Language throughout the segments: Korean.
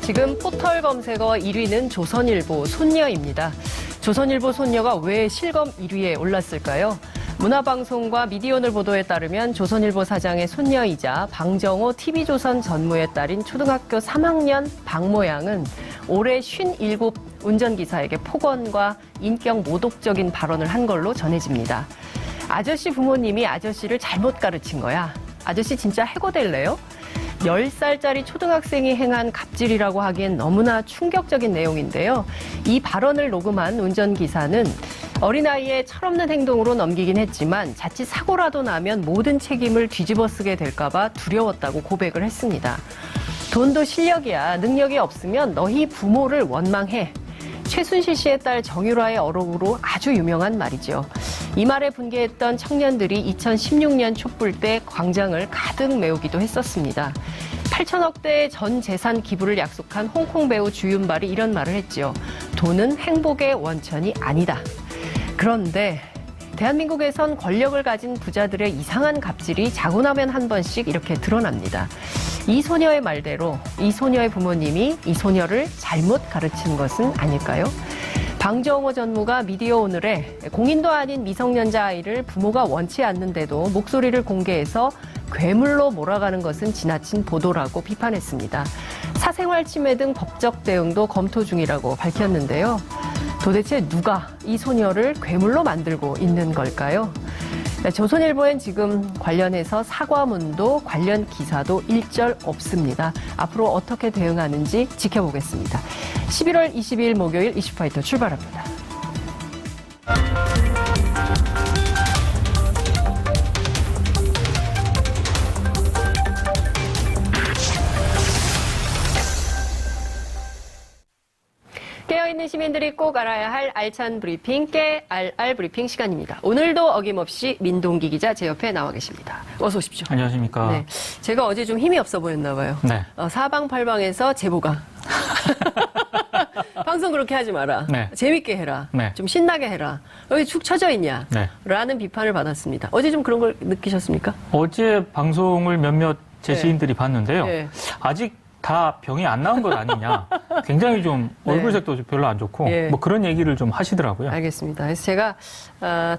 지금 포털 검색어 1위는 조선일보 손녀입니다. 조선일보 손녀가 왜 실검 1위에 올랐을까요? 문화방송과 미디어오늘 보도에 따르면 조선일보 사장의 손녀이자 방정호 TV조선 전무의 딸인 초등학교 3학년 박모 양은 올해 57 운전기사에게 폭언과 인격 모독적인 발언을 한 걸로 전해집니다. 아저씨 부모님이 아저씨를 잘못 가르친 거야. 아저씨 진짜 해고될래요? 10살짜리 초등학생이 행한 갑질이라고 하기엔 너무나 충격적인 내용인데요. 이 발언을 녹음한 운전기사는 어린아이의 철없는 행동으로 넘기긴 했지만 자칫 사고라도 나면 모든 책임을 뒤집어 쓰게 될까봐 두려웠다고 고백을 했습니다. 돈도 실력이야. 능력이 없으면 너희 부모를 원망해. 최순실 씨의 딸 정유라의 어록으로 아주 유명한 말이죠. 이 말에 분개했던 청년들이 2016년 촛불 때 광장을 가득 메우기도 했었습니다. 8천억대 전 재산 기부를 약속한 홍콩 배우 주윤발이 이런 말을 했죠. 돈은 행복의 원천이 아니다. 그런데 대한민국에선 권력을 가진 부자들의 이상한 갑질이 자고 나면 한 번씩 이렇게 드러납니다. 이 소녀의 말대로 이 소녀의 부모님이 이 소녀를 잘못 가르친 것은 아닐까요? 방정호 전무가 미디어오늘에 공인도 아닌 미성년자 아이를 부모가 원치 않는데도 목소리를 공개해서 괴물로 몰아가는 것은 지나친 보도라고 비판했습니다. 사생활 침해 등 법적 대응도 검토 중이라고 밝혔는데요. 도대체 누가 이 소녀를 괴물로 만들고 있는 걸까요? 조선일보엔 지금 관련해서 사과문도 관련 기사도 일절 없습니다. 앞으로 어떻게 대응하는지 지켜보겠습니다. 11월 22일 목요일 이슈파이터 출발합니다. 깨어있는 시민들이 꼭 알아야 할 알찬 브리핑, 깨알알 브리핑 시간입니다. 오늘도 어김없이 민동기 기자 제 옆에 나와 계십니다. 어서 오십시오. 안녕하십니까. 네, 제가 어제 좀 힘이 없어 보였나 봐요. 네. 사방팔방에서 제보가. 방송 그렇게 하지 마라. 네. 재밌게 해라. 네. 좀 신나게 해라. 여기 축 처져 있냐. 네. 라는 비판을 받았습니다. 어제 좀 그런 걸 느끼셨습니까? 어제 방송을 몇몇 제 네. 지인들이 봤는데요. 네. 아직 다 병이 안 나은 것 아니냐. 굉장히 좀 네. 얼굴색도 별로 안 좋고 예. 뭐 그런 얘기를 좀 하시더라고요. 알겠습니다. 그래서 제가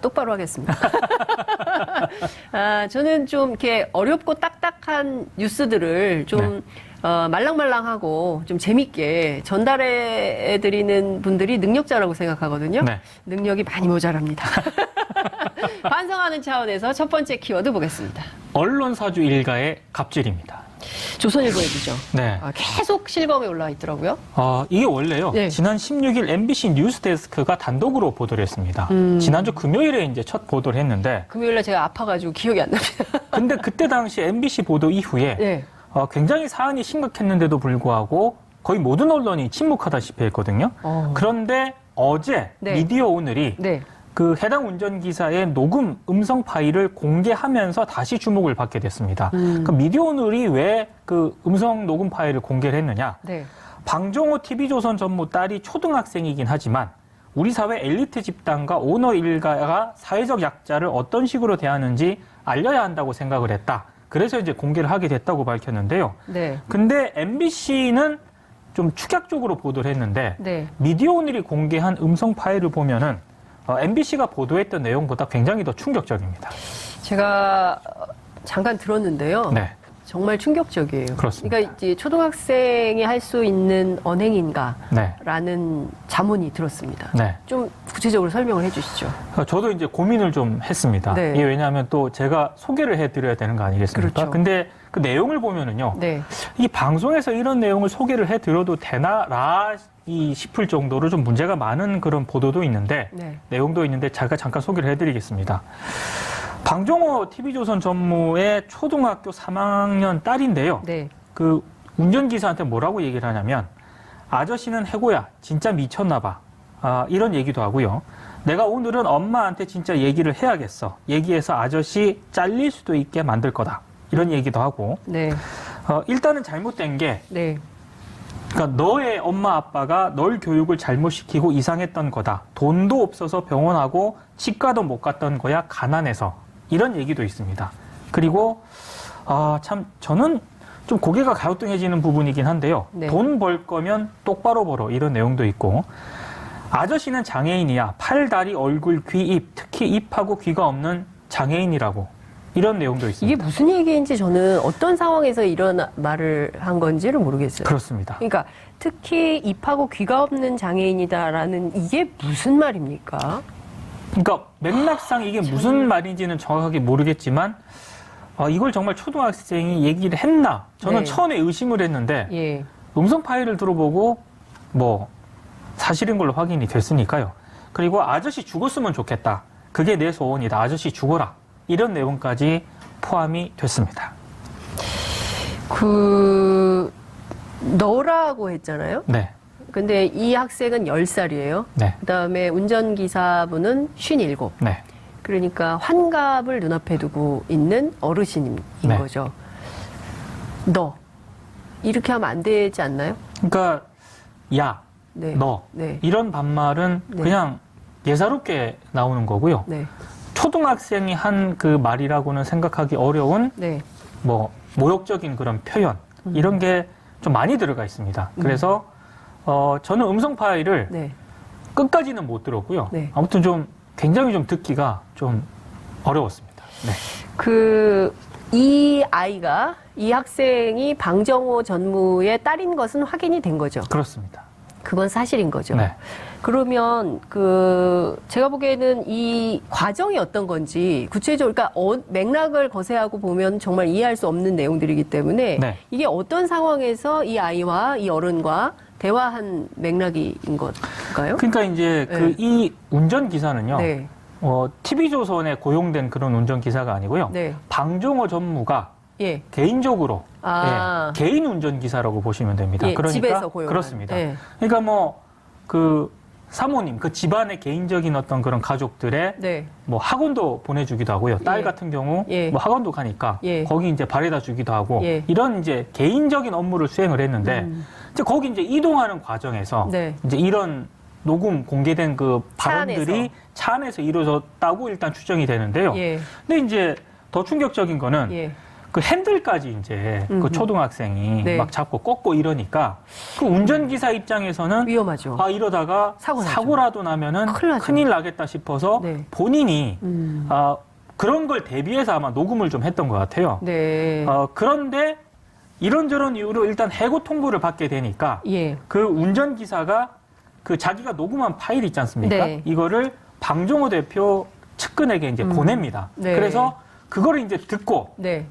똑바로 하겠습니다. 저는 좀 이렇게 어렵고 딱딱한 뉴스들을 좀 말랑말랑하고 좀 재밌게 전달해드리는 분들이 능력자라고 생각하거든요. 네. 능력이 많이 모자랍니다. 반성하는 차원에서 첫 번째 키워드 보겠습니다. 언론사주 일가의 갑질입니다. 조선일보 얘기죠. 네. 계속 실검에 올라와 있더라고요. 이게 원래요. 네. 지난 16일 MBC 뉴스데스크가 단독으로 보도를 했습니다. 지난주 금요일에 이제 첫 보도를 했는데 금요일날 제가 아파가지고 기억이 안 납니다. 근데 그때 당시 MBC 보도 이후에 네. 굉장히 사안이 심각했는데도 불구하고 거의 모든 언론이 침묵하다시피 했거든요. 그런데 어제 네. 미디어오늘이 네. 그 해당 운전기사의 녹음 음성 파일을 공개하면서 다시 주목을 받게 됐습니다. 그 미디어오늘이 왜 그 음성 녹음 파일을 공개를 했느냐. 네. 방정호 TV조선 전무 딸이 초등학생이긴 하지만 우리 사회 엘리트 집단과 오너 일가가 사회적 약자를 어떤 식으로 대하는지 알려야 한다고 생각을 했다. 그래서 이제 공개를 하게 됐다고 밝혔는데요. 네. 근데 MBC는 좀 축약적으로 보도를 했는데 네. 미디어오늘이 공개한 음성 파일을 보면은 MBC가 보도했던 내용보다 굉장히 더 충격적입니다. 제가 잠깐 들었는데요. 네. 정말 충격적이에요. 그렇습니다. 그러니까 이제 초등학생이 할 수 있는 언행인가라는 네. 자문이 들었습니다. 네. 좀 구체적으로 설명을 해주시죠. 저도 이제 고민을 좀 했습니다. 네. 이게 왜냐하면 또 제가 소개를 해드려야 되는 거 아니겠습니까? 그렇죠. 근데 그 내용을 보면은요. 네. 이 방송에서 이런 내용을 소개를 해드려도 되나라 싶을 정도로 좀 문제가 많은 그런 보도도 있는데 네. 내용도 있는데 제가 잠깐 소개를 해드리겠습니다. 방정호 TV조선 전무의 초등학교 3학년 딸인데요. 네. 그 운전기사한테 뭐라고 얘기를 하냐면 아저씨는 해고야. 진짜 미쳤나 봐. 이런 얘기도 하고요. 내가 오늘은 엄마한테 진짜 얘기를 해야겠어. 얘기해서 아저씨 잘릴 수도 있게 만들 거다. 이런 얘기도 하고. 네. 일단은 잘못된 게 네. 그러니까 너의 엄마 아빠가 널 교육을 잘못시키고 이상했던 거다. 돈도 없어서 병원하고 치과도 못 갔던 거야. 가난해서. 이런 얘기도 있습니다. 그리고 참 저는 좀 고개가 갸우뚱해지는 부분이긴 한데요. 네. 돈 벌 거면 똑바로 벌어 이런 내용도 있고 아저씨는 장애인이야. 팔, 다리, 얼굴, 귀, 입 특히 입하고 귀가 없는 장애인이라고 이런 내용도 있습니다. 이게 무슨 얘기인지 저는 어떤 상황에서 이런 말을 한 건지를 모르겠어요. 그렇습니다. 그러니까 특히 입하고 귀가 없는 장애인이다라는 이게 무슨 말입니까? 그러니까 맥락상 이게 무슨 말인지는 정확하게 모르겠지만 이걸 정말 초등학생이 얘기를 했나? 저는 네. 처음에 의심을 했는데 예. 음성 파일을 들어보고 뭐 사실인 걸로 확인이 됐으니까요. 그리고 아저씨 죽었으면 좋겠다. 그게 내 소원이다. 아저씨 죽어라. 이런 내용까지 포함이 됐습니다. 너라고 했잖아요. 네. 근데 이 학생은 10살이에요. 네. 그다음에 운전기사분은 57. 네. 그러니까 환갑을 눈앞에 두고 있는 어르신인 네. 거죠. 너 이렇게 하면 안 되지 않나요? 그러니까 야, 네. 너 네. 이런 반말은 네. 그냥 예사롭게 나오는 거고요. 네. 초등학생이 한 그 말이라고는 생각하기 어려운 네. 뭐 모욕적인 그런 표현 이런 게 좀 많이 들어가 있습니다. 그래서 저는 음성 파일을 네. 끝까지는 못 들었고요. 네. 아무튼 좀 굉장히 좀 듣기가 좀 어려웠습니다. 네. 이 학생이 방정호 전무의 딸인 것은 확인이 된 거죠. 그렇습니다. 그건 사실인 거죠. 네. 그러면 제가 보기에는 이 과정이 어떤 건지 구체적으로 그러니까 맥락을 거세하고 보면 정말 이해할 수 없는 내용들이기 때문에 네. 이게 어떤 상황에서 이 아이와 이 어른과 대화한 맥락인 걸까요? 그러니까 이제 네. 이 운전 기사는요. 네. TV조선에 고용된 그런 운전 기사가 아니고요. 네. 방종호 전무가 예. 개인적으로 아. 개인 운전 기사라고 보시면 됩니다. 예, 그러니까 집에서 고용한. 그렇습니다. 예. 그러니까 뭐 그 사모님, 그 집안의 개인적인 어떤 그런 가족들의 네. 뭐 학원도 보내주기도 하고요. 딸 예. 같은 경우 예. 뭐 학원도 가니까 예. 거기 이제 바래다 주기도 하고 예. 이런 이제 개인적인 업무를 수행을 했는데 이제 거기 이제 이동하는 과정에서 네. 이제 이런 녹음 공개된 그 차 발언들이 안에서. 차 안에서 이루어졌다고 일단 추정이 되는데요. 예. 근데 이제 더 충격적인 거는 예. 그 핸들까지 이제 그 초등학생이 네. 막 잡고 꺾고 이러니까 그 운전기사 입장에서는 위험하죠. 이러다가 사고 나죠. 사고라도 나면은 큰일 나죠. 큰일 나겠다 싶어서 네. 본인이 음. 그런 걸 대비해서 아마 녹음을 좀 했던 것 같아요. 네. 그런데 이런저런 이유로 일단 해고 통보를 받게 되니까 예. 그 운전기사가 그 자기가 녹음한 파일 있지 않습니까? 네. 이거를 방종호 대표 측근에게 이제 보냅니다. 네. 그래서 그거를 이제 듣고 네.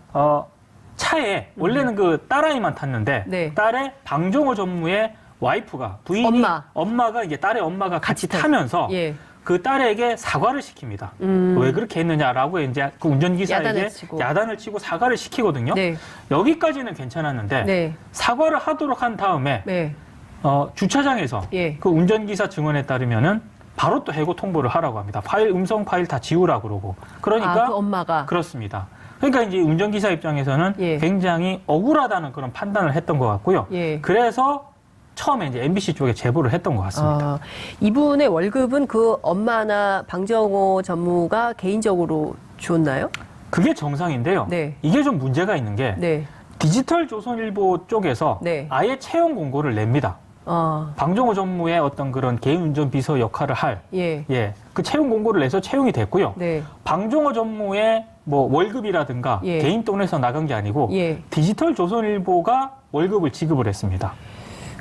차에 원래는 그 딸아이만 탔는데 네. 딸의 방종호 전무의 와이프가 부인이 엄마가 이제 딸의 엄마가 같이 타면서 예. 그 딸에게 사과를 시킵니다. 왜 그렇게 했느냐라고 이제 그 운전기사에게 야단을 치고 사과를 시키거든요. 네. 여기까지는 괜찮았는데 네. 사과를 하도록 한 다음에 네. 주차장에서 예. 그 운전기사 증언에 따르면은 바로 또 해고 통보를 하라고 합니다. 음성 파일 다 지우라 그러고. 그러니까 그 엄마가 그렇습니다. 그러니까 이제 운전기사 입장에서는 예. 굉장히 억울하다는 그런 판단을 했던 것 같고요. 예. 그래서 처음에 이제 MBC 쪽에 제보를 했던 것 같습니다. 이분의 월급은 그 엄마나 방정호 전무가 개인적으로 줬나요? 그게 정상인데요. 네. 이게 좀 문제가 있는 게 네. 디지털 조선일보 쪽에서 네. 아예 채용 공고를 냅니다. 방종호 전무의 어떤 그런 개인 운전 비서 역할을 할 그 채용 공고를 내서 채용이 됐고요. 네. 방종호 전무의 뭐 월급이라든가 개인 돈에서 나간 게 아니고 디지털 조선일보가 월급을 지급을 했습니다.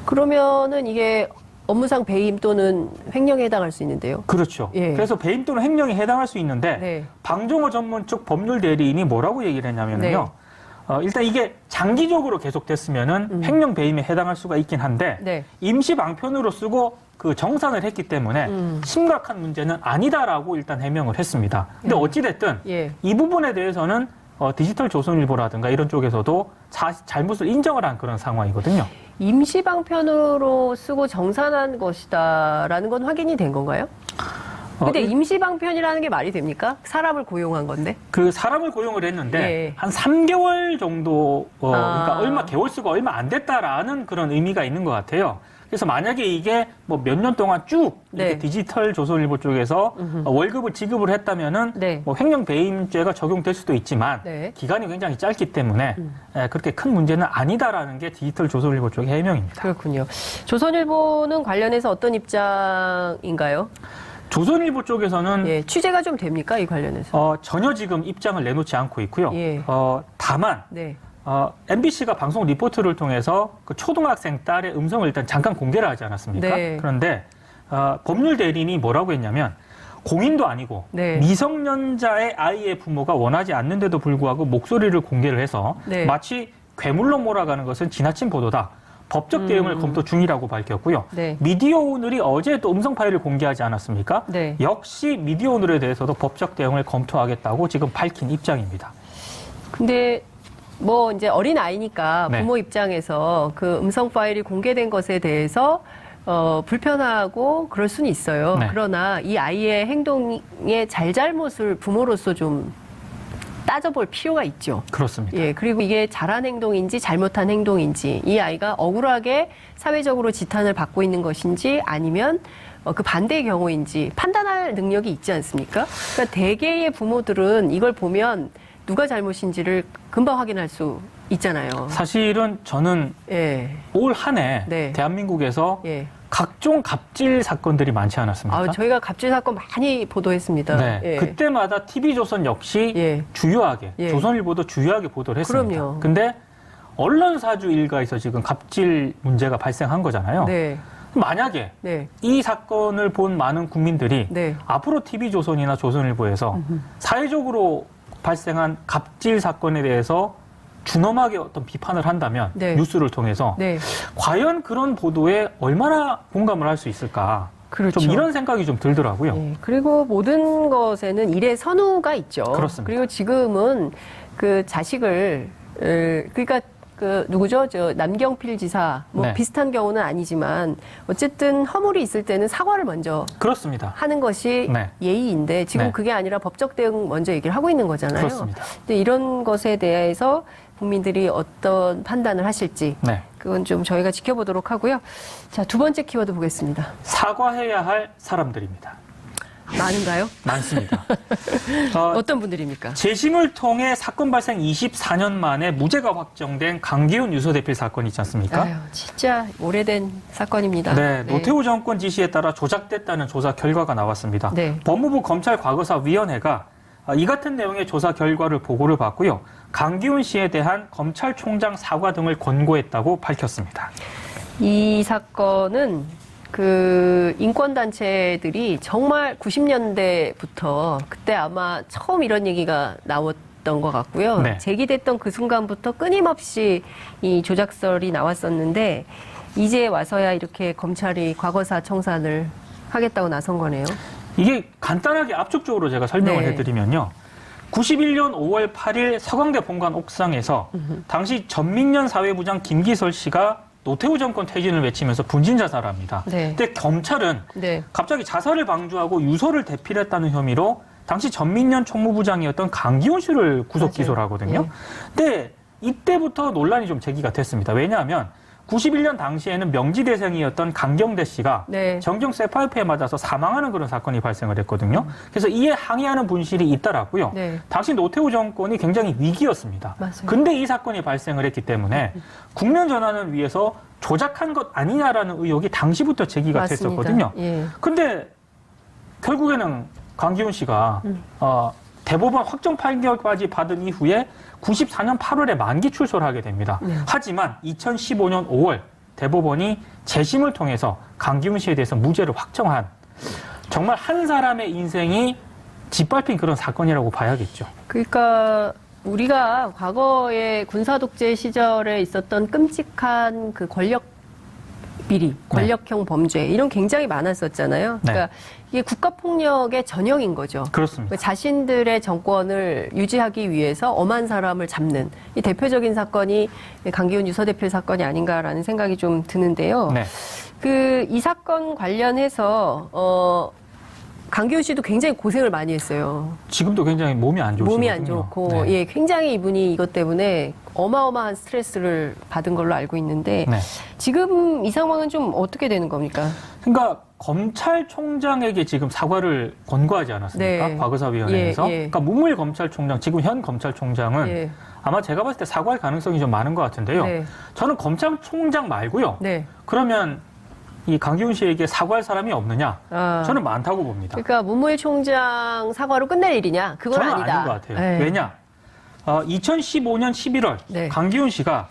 그러면은 이게 업무상 배임 또는 횡령에 해당할 수 있는데요. 그렇죠. 그래서 배임 또는 횡령에 해당할 수 있는데 방종호 전문 측 법률 대리인이 뭐라고 얘기를 했냐면요. 일단 이게 장기적으로 계속됐으면은 횡령 배임에 해당할 수가 있긴 한데 임시 방편으로 쓰고 그 정산을 했기 때문에 심각한 문제는 아니다라고 일단 해명을 했습니다. 근데 어찌됐든 이 부분에 대해서는 디지털 조선일보라든가 이런 쪽에서도 잘못을 인정을 한 그런 상황이거든요. 임시 방편으로 쓰고 정산한 것이다라는 건 확인이 된 건가요? 근데 임시 방편이라는 게 말이 됩니까? 사람을 고용한 건데? 그 사람을 고용을 했는데 한 3개월 정도 그러니까 개월 수가 얼마 안 됐다라는 그런 의미가 있는 것 같아요. 그래서 만약에 이게 뭐 몇 년 동안 쭉 이렇게 네. 디지털 조선일보 쪽에서 월급을 지급을 했다면은 네. 뭐 횡령 배임죄가 적용될 수도 있지만 네. 기간이 굉장히 짧기 때문에 그렇게 큰 문제는 아니다라는 게 디지털 조선일보 쪽의 해명입니다. 그렇군요. 조선일보는 관련해서 어떤 입장인가요? 조선일보 쪽에서는 예, 취재가 좀 됩니까? 이 관련해서. 전혀 지금 입장을 내놓지 않고 있고요. 예. 다만 네. MBC가 방송 리포트를 통해서 그 초등학생 딸의 음성을 일단 잠깐 공개를 하지 않았습니까? 네. 그런데 법률 대리인이 뭐라고 했냐면 공인도 아니고 네. 미성년자의 아이의 부모가 원하지 않는데도 불구하고 목소리를 공개를 해서 네. 마치 괴물로 몰아가는 것은 지나친 보도다. 법적 대응을 검토 중이라고 밝혔고요. 네. 미디어 오늘이 어제 또 음성 파일을 공개하지 않았습니까? 네. 역시 미디어 오늘에 대해서도 법적 대응을 검토하겠다고 지금 밝힌 입장입니다. 근데 뭐 이제 어린 아이니까 네. 부모 입장에서 그 음성 파일이 공개된 것에 대해서 불편하고 그럴 수는 있어요. 네. 그러나 이 아이의 행동의 잘잘못을 부모로서 좀 따져볼 필요가 있죠. 그렇습니다. 예, 그리고 이게 잘한 행동인지 잘못한 행동인지, 이 아이가 억울하게 사회적으로 지탄을 받고 있는 것인지 아니면 그 반대의 경우인지 판단할 능력이 있지 않습니까? 그러니까 대개의 부모들은 이걸 보면 누가 잘못인지를 금방 확인할 수 있잖아요. 사실은 저는 예, 올 한 해 네. 대한민국에서 예. 각종 갑질 사건들이 많지 않았습니까? 저희가 갑질 사건 많이 보도했습니다. 네. 예. 그때마다 TV조선 역시 예. 주요하게, 예. 조선일보도 주요하게 보도를 했습니다. 그럼요. 근데 언론사주 일가에서 지금 갑질 문제가 발생한 거잖아요. 네, 만약에 네, 이 사건을 본 많은 국민들이 네. 앞으로 TV조선이나 조선일보에서 사회적으로 발생한 갑질 사건에 대해서 준엄하게 어떤 비판을 한다면 네. 뉴스를 통해서 네. 과연 그런 보도에 얼마나 공감을 할 수 있을까? 그렇죠. 좀 이런 생각이 좀 들더라고요. 예, 그리고 모든 것에는 일의 선우가 있죠. 그렇습니다. 그리고 지금은 그 자식을 그러니까 그 누구죠? 저 남경필 지사 뭐 네. 비슷한 경우는 아니지만 어쨌든 허물이 있을 때는 사과를 먼저 그렇습니다. 하는 것이 네. 예의인데 지금 네. 그게 아니라 법적 대응 먼저 얘기를 하고 있는 거잖아요. 그렇습니다. 근데 이런 것에 대해서 국민들이 어떤 판단을 하실지 네. 그건 좀 저희가 지켜보도록 하고요. 자, 두 번째 키워드 보겠습니다. 사과해야 할 사람들입니다. 많은가요? 많습니다. 어떤 분들입니까? 재심을 통해 사건 발생 24년 만에 무죄가 확정된 강기훈 유서대필 사건 있지 않습니까? 아유, 진짜 오래된 사건입니다. 네, 노태우 정권 지시에 따라 조작됐다는 조사 결과가 나왔습니다. 네. 법무부 검찰과거사위원회가 이 같은 내용의 조사 결과를 보고를 받고요. 강기훈 씨에 대한 검찰총장 사과 등을 권고했다고 밝혔습니다. 이 사건은 그 인권단체들이 정말 90년대부터 그때 아마 처음 이런 얘기가 나왔던 것 같고요. 네. 제기됐던 그 순간부터 끊임없이 이 조작설이 나왔었는데 이제 와서야 이렇게 검찰이 과거사 청산을 하겠다고 나선 거네요. 이게 간단하게 압축적으로 제가 설명을 네. 해드리면요. 91년 5월 8일 서강대 본관 옥상에서 당시 전민련 사회부장 김기설 씨가 노태우 정권 퇴진을 외치면서 분진 자살을 합니다. 네. 근데 경찰은 네. 갑자기 자살을 방조하고 유서를 대필했다는 혐의로 당시 전민련 총무부장이었던 강기훈 씨를 구속 맞아요. 기소를 하거든요. 네. 근데 이때부터 논란이 좀 제기가 됐습니다. 왜냐하면 91년 당시에는 명지대생이었던 강경대 씨가 네. 정경 쇠파이프에 맞아서 사망하는 그런 사건이 발생을 했거든요. 그래서 이에 항의하는 분실이 잇따랐고요. 네. 당시 노태우 정권이 굉장히 위기였습니다. 맞아요. 근데 이 사건이 발생을 했기 때문에 국면 전환을 위해서 조작한 것 아니냐라는 의혹이 당시부터 제기가 맞습니다. 됐었거든요. 예. 근데 결국에는 강기훈 씨가 대법원 확정 판결까지 받은 이후에 94년 8월에 만기 출소를 하게 됩니다. 네. 하지만 2015년 5월 대법원이 재심을 통해서 강기훈 씨에 대해서 무죄를 확정한 정말 한 사람의 인생이 짓밟힌 그런 사건이라고 봐야겠죠. 그러니까 우리가 과거에 군사 독재 시절에 있었던 끔찍한 그 권력 비리, 권력형 범죄 이런 굉장히 많았었잖아요. 그러니까 이게 국가 폭력의 전형인 거죠. 그렇습니다. 자신들의 정권을 유지하기 위해서 엄한 사람을 잡는 이 대표적인 사건이 강기훈 유서대필 사건이 아닌가라는 생각이 좀 드는데요. 네. 그 이 사건 관련해서 강기훈 씨도 굉장히 고생을 많이 했어요. 지금도 굉장히 몸이 안 좋으시거든요. 몸이 안 좋고, 네. 예, 굉장히 이분이 이것 때문에 어마어마한 스트레스를 받은 걸로 알고 있는데, 네. 지금 이 상황은 좀 어떻게 되는 겁니까? 그러니까 검찰총장에게 지금 사과를 권고하지 않았습니까? 네. 과거사위원회에서. 예. 그러니까 문무일 검찰총장, 지금 현 검찰총장은 예. 아마 제가 봤을 때 사과할 가능성이 좀 많은 것 같은데요. 네. 저는 검찰총장 말고요. 네. 그러면 이 강기훈 씨에게 사과할 사람이 없느냐? 아. 저는 많다고 봅니다. 그러니까 문무일 총장 사과로 끝낼 일이냐? 그건 저는 아니다. 아닌 것 같아요. 네. 왜냐? 2015년 11월 네. 강기훈 씨가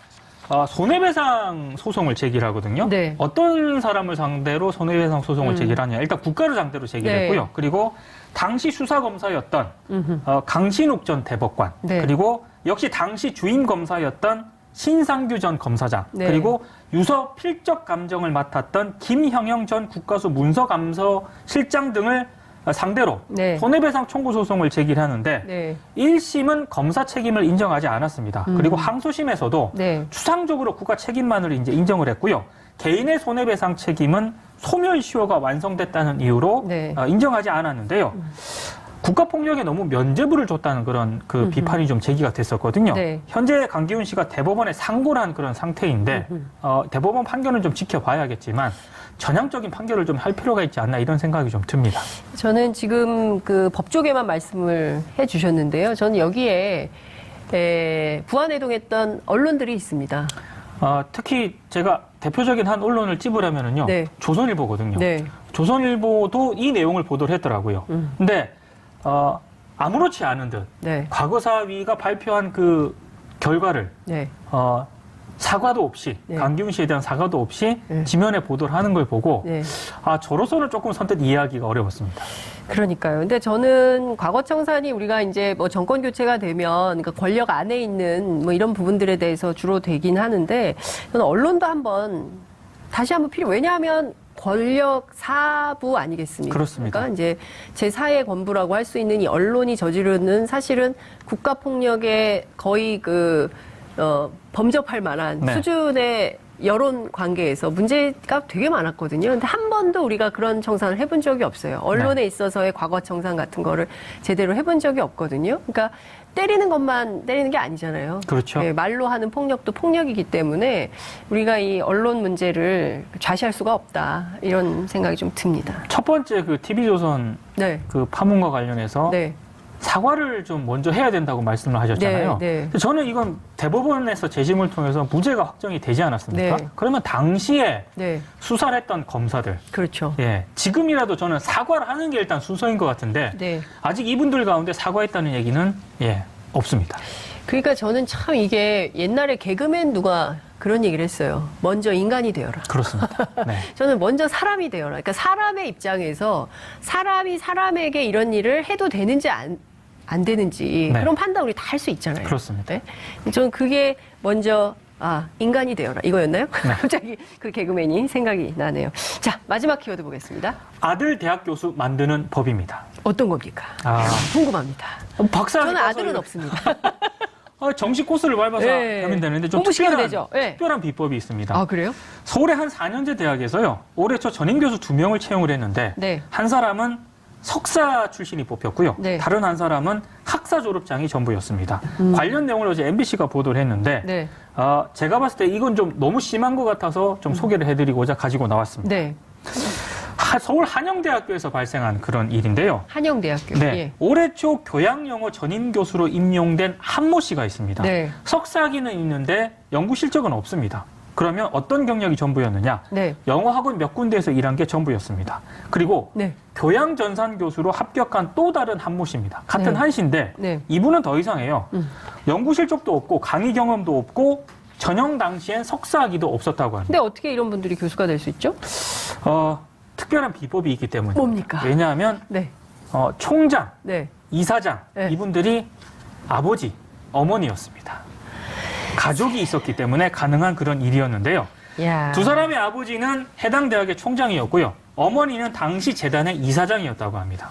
손해배상 소송을 제기를 하거든요. 네. 어떤 사람을 상대로 손해배상 소송을 제기를 하냐. 일단 국가를 상대로 제기를 네. 했고요. 그리고 당시 수사검사였던 음흠. 강신욱 전 대법관 네. 그리고 역시 당시 주임검사였던 신상규 전 검사장 네. 그리고 유서 필적 감정을 맡았던 김형영 전 국가수 문서감서실장 등을 상대로 네. 손해배상 청구 소송을 제기를 하는데 네. 1심은 검사 책임을 인정하지 않았습니다. 그리고 항소심에서도 네. 추상적으로 국가 책임만을 이제 인정을 했고요. 개인의 손해배상 책임은 소멸시효가 완성됐다는 이유로 네. 인정하지 않았는데요. 국가폭력에 너무 면죄부를 줬다는 그런 그 비판이 좀 제기가 됐었거든요. 네. 현재 강기훈 씨가 대법원에 상고를 한 그런 상태인데 대법원 판결은 좀 지켜봐야겠지만 전향적인 판결을 좀 할 필요가 있지 않나 이런 생각이 좀 듭니다. 저는 지금 그 법조계만 말씀을 해 주셨는데요. 저는 여기에 부안해동했던 언론들이 있습니다. 특히 제가 대표적인 한 언론을 찝으라면은요. 네. 조선일보거든요. 네. 조선일보도 이 내용을 보도를 했더라고요. 근데 아무렇지 않은 듯 네. 과거사위가 발표한 그 결과를 네. 사과도 없이 네. 강기훈 씨에 대한 사과도 없이 네. 지면에 보도를 하는 걸 보고 네. 저로서는 조금 선뜻 이해하기가 어려웠습니다. 그러니까요. 근데 저는 과거청산이 우리가 이제 뭐 정권 교체가 되면 그러니까 권력 안에 있는 뭐 이런 부분들에 대해서 주로 되긴 하는데 저는 언론도 한번 다시 한번 왜냐하면 권력 사부 아니겠습니까? 그렇습니다. 그러니까 이제 제4의 권부라고 할 수 있는 이 언론이 저지르는 사실은 국가 폭력의 거의 범접할 만한 네. 수준의 여론 관계에서 문제가 되게 많았거든요. 근데 한 번도 우리가 그런 청산을 해본 적이 없어요. 언론에 네. 있어서의 과거 청산 같은 거를 제대로 해본 적이 없거든요. 그러니까 때리는 것만 때리는 게 아니잖아요. 그렇죠. 네, 말로 하는 폭력도 폭력이기 때문에 우리가 이 언론 문제를 좌시할 수가 없다. 이런 생각이 좀 듭니다. 첫 번째 그 TV조선 네. 그 파문과 관련해서 네. 사과를 좀 먼저 해야 된다고 말씀을 하셨잖아요. 네, 네. 근데 저는 이건 대법원에서 재심을 통해서 무죄가 확정이 되지 않았습니까? 네. 그러면 당시에 네. 수사를 했던 검사들, 그렇죠. 예, 지금이라도 저는 사과를 하는 게 일단 순서인 것 같은데 네. 아직 이분들 가운데 사과했다는 얘기는 없습니다. 그러니까 저는 참 이게 옛날에 개그맨 누가 그런 얘기를 했어요. 먼저 인간이 되어라. 그렇습니다. 네. 저는 먼저 사람이 되어라. 그러니까 사람의 입장에서 사람이 사람에게 이런 일을 해도 되는지 안 되는지 네. 그런 판단 우리 다 할 수 있잖아요. 그렇습니다. 네? 저는 그게 먼저 인간이 되어라 이거였나요? 갑자기 그 개그맨이 생각이 나네요. 자, 마지막 키워드 보겠습니다. 아들 대학 교수 만드는 법입니다. 어떤 겁니까? 궁금합니다. 박사 저는 아들은 없습니다. 정식 코스를 밟아서 네. 하면 되는데 좀 공부시키면 특별한, 되죠. 네. 특별한 비법이 있습니다. 아, 그래요? 서울의 한 4년제 대학에서요. 올해 초 전임 교수 2명을 채용을 했는데 네. 한 사람은 석사 출신이 뽑혔고요. 네. 다른 한 사람은 학사 졸업장이 전부였습니다. 관련 내용을 어제 MBC가 보도를 했는데 네. 제가 봤을 때 이건 좀 너무 심한 것 같아서 좀 소개를 해드리고자 가지고 나왔습니다. 네. 서울 한영대학교에서 발생한 그런 일인데요. 한영대학교. 네. 예. 올해 초 교양영어 전임 교수로 임용된 한모 씨가 있습니다. 네. 석사학위는 있는데 연구 실적은 없습니다. 그러면 어떤 경력이 전부였느냐? 네. 영어 학원 몇 군데에서 일한 게 전부였습니다. 그리고 네. 교양전산 교수로 합격한 또 다른 한모 씨입니다. 같은 네. 한씨인데 네. 이분은 더 이상해요. 연구 실적도 없고 강의 경험도 없고 전형 당시엔 석사학위도 없었다고 합니다. 근데 어떻게 이런 분들이 교수가 될 수 있죠? 특별한 비법이 있기 때문에. 뭡니까? 왜냐하면 네. 총장, 네. 이사장 네. 이분들이 아버지, 어머니였습니다. 가족이 있었기 때문에 가능한 그런 일이었는데요. 야. 두 사람의 아버지는 해당 대학의 총장이었고요. 어머니는 당시 재단의 이사장이었다고 합니다.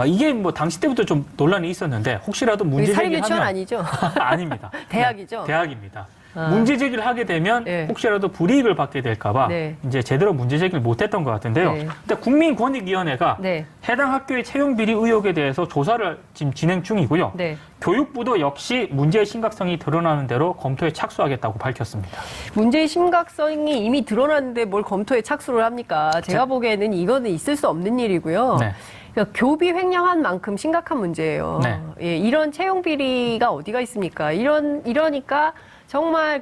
이게 뭐 당시 때부터 좀 논란이 있었는데 혹시라도 문제 사립 제기하면 유치원 아니죠? 아닙니다. 대학이죠? 네, 대학입니다. 문제 제기를 하게 되면 네. 혹시라도 불이익을 받게 될까봐 네. 이제 제대로 문제 제기를 못했던 것 같은데요. 네. 근데 국민권익위원회가 네. 해당 학교의 채용 비리 의혹에 대해서 조사를 지금 진행 중이고요. 네. 교육부도 역시 문제의 심각성이 드러나는 대로 검토에 착수하겠다고 밝혔습니다. 문제의 심각성이 이미 드러났는데 뭘 검토에 착수를 합니까? 제가 보기에는 이거는 있을 수 없는 일이고요. 네. 그러니까 교비 횡령한 만큼 심각한 문제예요. 네. 예, 이런 채용 비리가 어디가 있습니까? 이러니까 정말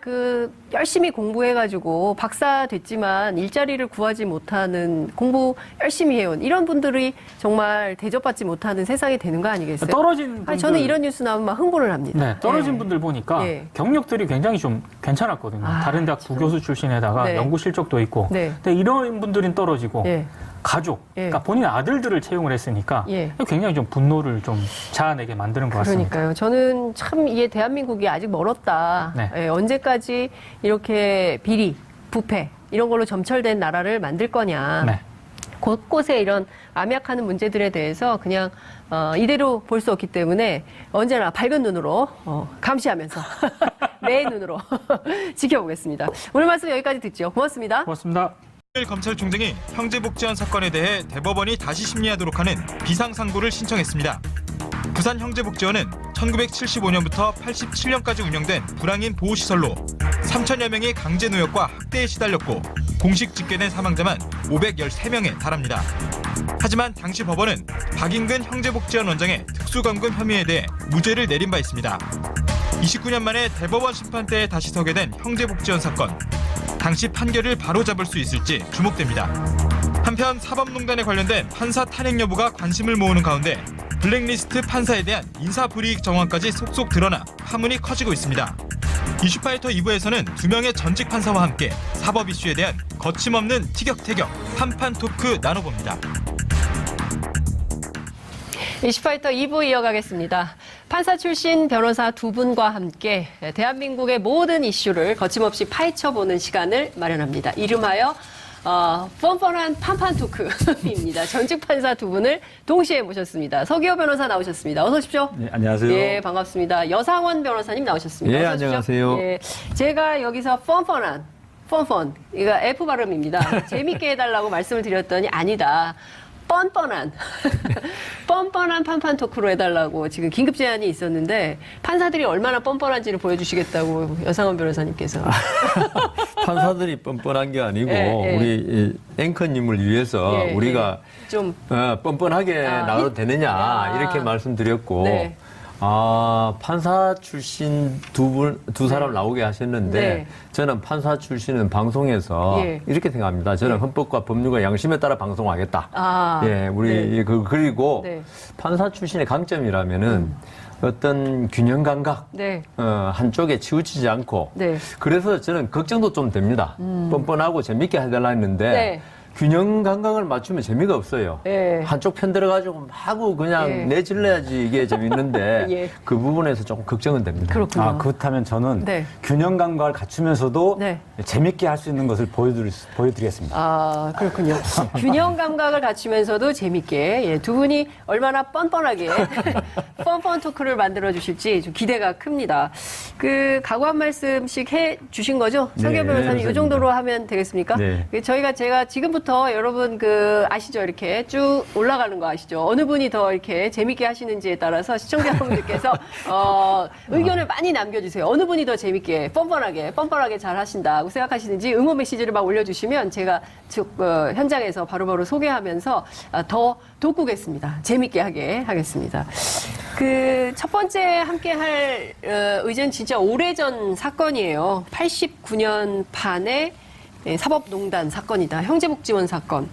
열심히 공부해가지고 박사 됐지만 일자리를 구하지 못하는 공부 열심히 해온 이런 분들이 정말 대접받지 못하는 세상이 되는 거 아니겠어요? 떨어진 분들, 저는 이런 뉴스 나오면 막 흥분을 합니다. 네, 떨어진 예. 분들 보니까 예. 경력들이 굉장히 좀 괜찮았거든요. 아, 다른 대학 부교수 출신에다가 네. 연구 실적도 있고. 네. 근데 이런 분들은 떨어지고 예. 가족, 예. 그러니까 본인 아들들을 채용을 했으니까 예. 굉장히 좀 분노를 좀 자아내게 만드는 것 같습니다. 그러니까요. 저는 참 이게 대한민국이 아직 멀었다. 네. 예, 언제까지 이렇게 비리, 부패 이런 걸로 점철된 나라를 만들 거냐. 네. 곳곳에 이런 암약하는 문제들에 대해서 그냥 이대로 볼 수 없기 때문에 언제나 밝은 눈으로 감시하면서 내 눈으로 지켜보겠습니다. 오늘 말씀 여기까지 듣죠. 고맙습니다. 고맙습니다. 검찰총장이 형제복지원 사건에 대해 대법원이 다시 심리하도록 하는 비상상고를 신청했습니다. 부산 형제복지원은 1975년부터 87년까지 운영된 불황인 보호시설로 3천여 명이 강제노역과 학대에 시달렸고 공식 집계된 사망자만 513명에 달합니다. 하지만 당시 법원은 박인근 형제복지원 원장의 특수감금 혐의에 대해 무죄를 내린 바 있습니다. 29년 만에 대법원 심판대에 다시 서게 된 형제복지원 사건. 당시 판결을 바로잡을 수 있을지 주목됩니다. 한편 사법농단에 관련된 판사 탄핵 여부가 관심을 모으는 가운데 블랙리스트 판사에 대한 인사불이익 정황까지 속속 드러나 파문이 커지고 있습니다. 이슈파이터 2부에서는 2명의 전직 판사와 함께 사법 이슈에 대한 거침없는 티격태격 한판 토크 나눠봅니다. 이슈파이터 2부 이어가겠습니다. 판사 출신 변호사 두 분과 함께 대한민국의 모든 이슈를 거침없이 파헤쳐보는 시간을 마련합니다. 이름하여 뻔뻔한 판판 토크입니다. 전직 판사 두 분을 동시에 모셨습니다. 서기호 변호사 나오셨습니다. 어서 오십시오. 네, 안녕하세요. 예, 반갑습니다. 여상원 변호사님 나오셨습니다. 예, 어서 오십시오. 안녕하세요. 예, 제가 여기서 뻔뻔한 이거 F 발음입니다. 재밌게 해달라고 말씀을 드렸더니 아니다. 뻔뻔한 판판 토크로 해달라고 지금 긴급 제안이 있었는데 판사들이 얼마나 뻔뻔한지를 보여주시겠다고 여상원 변호사님께서. 판사들이 뻔뻔한 게 아니고 예, 예. 우리 이 앵커님을 위해서 예, 우리가 좀 뻔뻔하게 나가도 되느냐 아. 이렇게 말씀드렸고 네. 판사 출신 두 사람 나오게 하셨는데 네. 저는 판사 출신은 방송에서 예. 이렇게 생각합니다. 저는 헌법과 법률과 양심에 따라 방송하겠다. 아, 예, 우리 네. 그리고 네. 판사 출신의 강점이라면은 어떤 균형 감각, 네. 한쪽에 치우치지 않고 네. 그래서 저는 걱정도 좀 됩니다. 뻔뻔하고 재밌게 해달라 했는데 네. 균형 감각을 맞추면 재미가 없어요. 예. 한쪽 편 들어가지고 하고 그냥 예. 내질러야지 이게 재밌는데 예. 그 부분에서 조금 걱정은 됩니다. 그렇군요. 그렇다면 저는 네. 균형 감각을 갖추면서도 네. 재밌게 할 수 있는 것을 보여드리겠습니다. 아, 그렇군요. 균형 감각을 갖추면서도 재밌게, 예, 두 분이 얼마나 뻔뻔하게 뻔뻔 토크를 만들어 주실지 좀 기대가 큽니다. 각오 한 말씀씩 해 주신 거죠? 서기호 네, 변호사님, 이 감사합니다. 정도로 하면 되겠습니까? 네. 제가 지금부터 여러분 아시죠? 이렇게 쭉 올라가는 거 아시죠? 어느 분이 더 이렇게 재밌게 하시는지에 따라서 시청자 여러분들께서 의견을 많이 남겨주세요. 어느 분이 더 재밌게, 뻔뻔하게 잘 하신다고 생각하시는지 응원 메시지를 막 올려주시면 제가 현장에서 바로바로 소개하면서 더 돋구겠습니다. 재밌게 하게 하겠습니다. 첫 번째 함께 할 의제는 진짜 오래전 사건이에요. 89년 반에 사법농단 사건이다. 형제복지원 사건.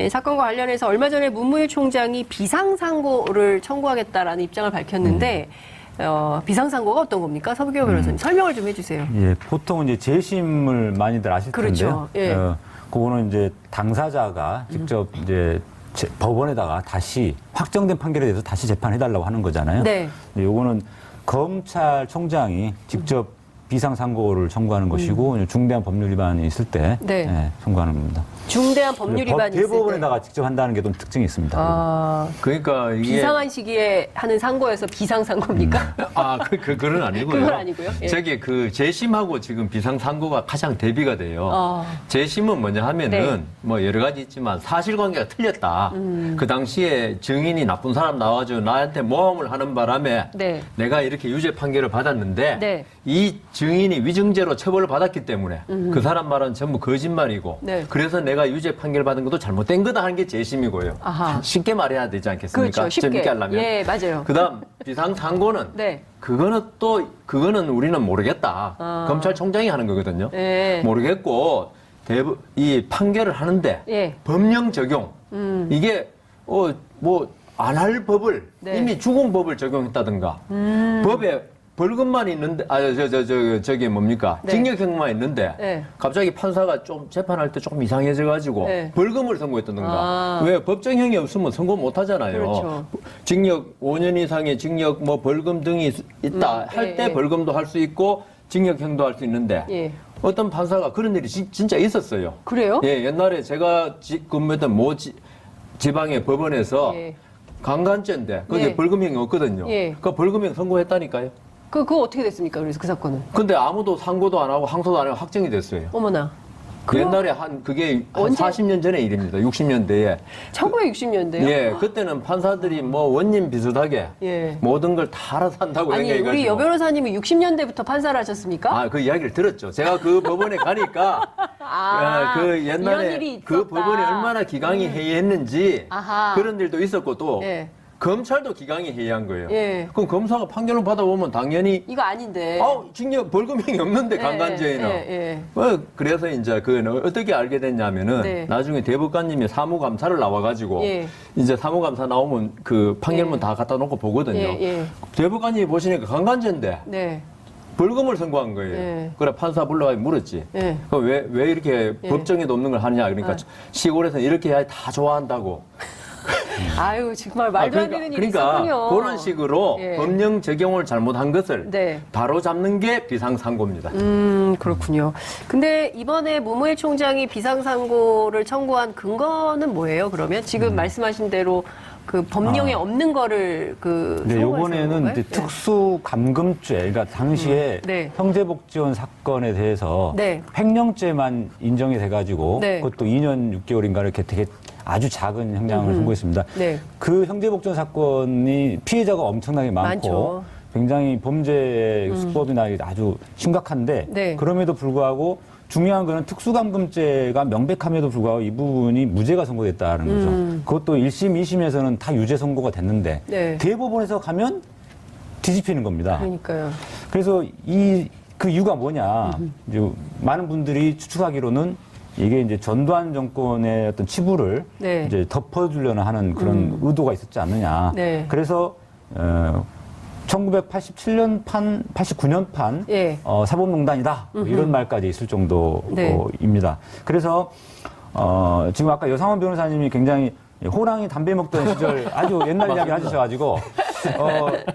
사건과 관련해서 얼마 전에 문무일 총장이 비상상고를 청구하겠다라는 입장을 밝혔는데 비상상고가 어떤 겁니까? 서기호 변호사님 설명을 좀 해주세요. 예, 보통은 이제 재심을 많이들 아실 그렇죠. 텐데요. 예. 그거는 이제 당사자가 직접 이제 법원에다가 다시 확정된 판결에 대해서 다시 재판해달라고 하는 거잖아요. 네. 근데 요거는 검찰총장이 직접 비상상고를 청구하는 것이고 중대한 법률 위반이 있을 때 네. 예, 청구하는 겁니다. 중대한 법률 위반이 있을 때. 대법원에다가 직접 한다는 게 좀 특징이 있습니다. 아, 그러니까 이게 비상한 시기에 하는 상고에서 비상상고입니까? 그건 아니고요. 그건 아니고요. 예. 저기 그 재심하고 지금 비상상고가 가장 대비가 돼요. 어. 재심은 뭐냐 하면은 네. 뭐 여러 가지 있지만 사실관계가 틀렸다. 그 당시에 증인이 나쁜 사람 나와가지고 나한테 모함을 하는 바람에 네. 내가 이렇게 유죄 판결을 받았는데 네. 이 증인이 위증죄로 처벌을 받았기 때문에 그 사람 말은 전부 거짓말이고 네. 그래서 내가 유죄 판결 받은 것도 잘못된 거다 하는 게 재심이고요. 아하. 쉽게 말해야 되지 않겠습니까? 그렇죠. 쉽게. 재밌게 하려면. 예, 맞아요. 그다음 비상상고는 네. 그거는 우리는 모르겠다. 아. 검찰총장이 하는 거거든요. 예. 모르겠고 이 판결을 하는데 예. 법령 적용 이게 뭐 안 할 법을 네. 이미 죽은 법을 적용했다든가 법에 벌금만 있는데 저기 뭡니까 네. 징역형만 있는데 네. 갑자기 판사가 좀 재판할 때 조금 이상해져 가지고 네. 벌금을 선고했다든가 아. 왜 법정형이 없으면 선고 못 하잖아요. 그렇죠. 징역 5년 이상의 징역 뭐 벌금 등이 있다 할 때 예. 벌금도 할 수 있고 징역형도 할 수 있는데 예. 어떤 판사가 그런 일이 진짜 있었어요. 그래요? 예, 옛날에 제가 근무했던 지방의 법원에서 예. 강간죄인데 거기에 네. 벌금형이 없거든요. 예. 그 벌금형 선고했다니까요. 그거 어떻게 됐습니까? 그래서 그 사건은? 근데 아무도 상고도 안 하고 항소도 안 하고 확정이 됐어요. 어머나. 그 옛날에 그게 한 언제? 40년 전의 일입니다. 60년대에. 1960년대요? 예, 그때는 판사들이 뭐 원님 비슷하게 예. 모든 걸 다 알아서 한다고 아니, 생각해가지고. 우리 여 변호사님이 60년대부터 판사를 하셨습니까? 아, 그 이야기를 들었죠. 제가 그 법원에 가니까 아, 그 이런 옛날에 일이 그 있었다. 법원이 얼마나 기강이 해이했는지 아하. 그런 일도 있었고 또 예. 검찰도 기강이 해이한 거예요. 예. 그럼 검사가 판결을 받아보면 당연히 이거 아닌데. 징역 벌금형이 없는데 예, 강간죄에는. 예. 그래서 이제 그 어떻게 알게 됐냐면은 네. 나중에 대법관님이 사무감사를 나와가지고 예. 이제 사무감사 나오면 그 판결문 예. 다 갖다 놓고 보거든요. 예. 대법관님이 보시니까 강간죄인데 네. 벌금을 선고한 거예요. 예. 그래 판사 불러가지고 물었지. 예. 그럼 왜 이렇게 예. 법정에도 없는 걸 하느냐. 그러니까 아. 시골에서는 이렇게 해야 다 좋아한다고. 아유, 정말 말도 안 되는 일이 그러니까 있었군요. 그런 식으로 예. 법령 적용을 잘못한 것을 네. 바로 잡는 게 비상상고입니다. 그렇군요. 근데 이번에 문무일 총장이 비상상고를 청구한 근거는 뭐예요, 그러면? 지금 말씀하신 대로 그 법령에 없는 거를 네, 청구해서 요번에는 그런 이제 건가요? 특수 감금죄, 그러니까 당시에 네. 형제복지원 사건에 대해서 네. 횡령죄만 인정이 돼가지고 네. 그것도 2년 6개월인가 이렇게 되게 아주 작은 형량을 선고했습니다. 네. 그 형제복지원 사건이 피해자가 엄청나게 많고 많죠. 굉장히 범죄 수법이나 아주 심각한데 네. 그럼에도 불구하고 중요한 거는 특수감금죄가 명백함에도 불구하고 이 부분이 무죄가 선고됐다는 거죠. 그것도 1심, 2심에서는 다 유죄 선고가 됐는데 네. 대법원에서 가면 뒤집히는 겁니다. 그러니까요. 그래서 그 이유가 뭐냐. 이제 많은 분들이 추측하기로는 이게 이제 전두환 정권의 어떤 치부를 네. 이제 덮어주려는 하는 그런 의도가 있었지 않느냐. 네. 그래서 1987년 89년 판 예. 사법농단이다 뭐 이런 말까지 있을 정도입니다. 네. 그래서 지금 아까 여상원 변호사님이 굉장히 호랑이 담배 먹던 시절 아주 옛날 이야기 하셔가지고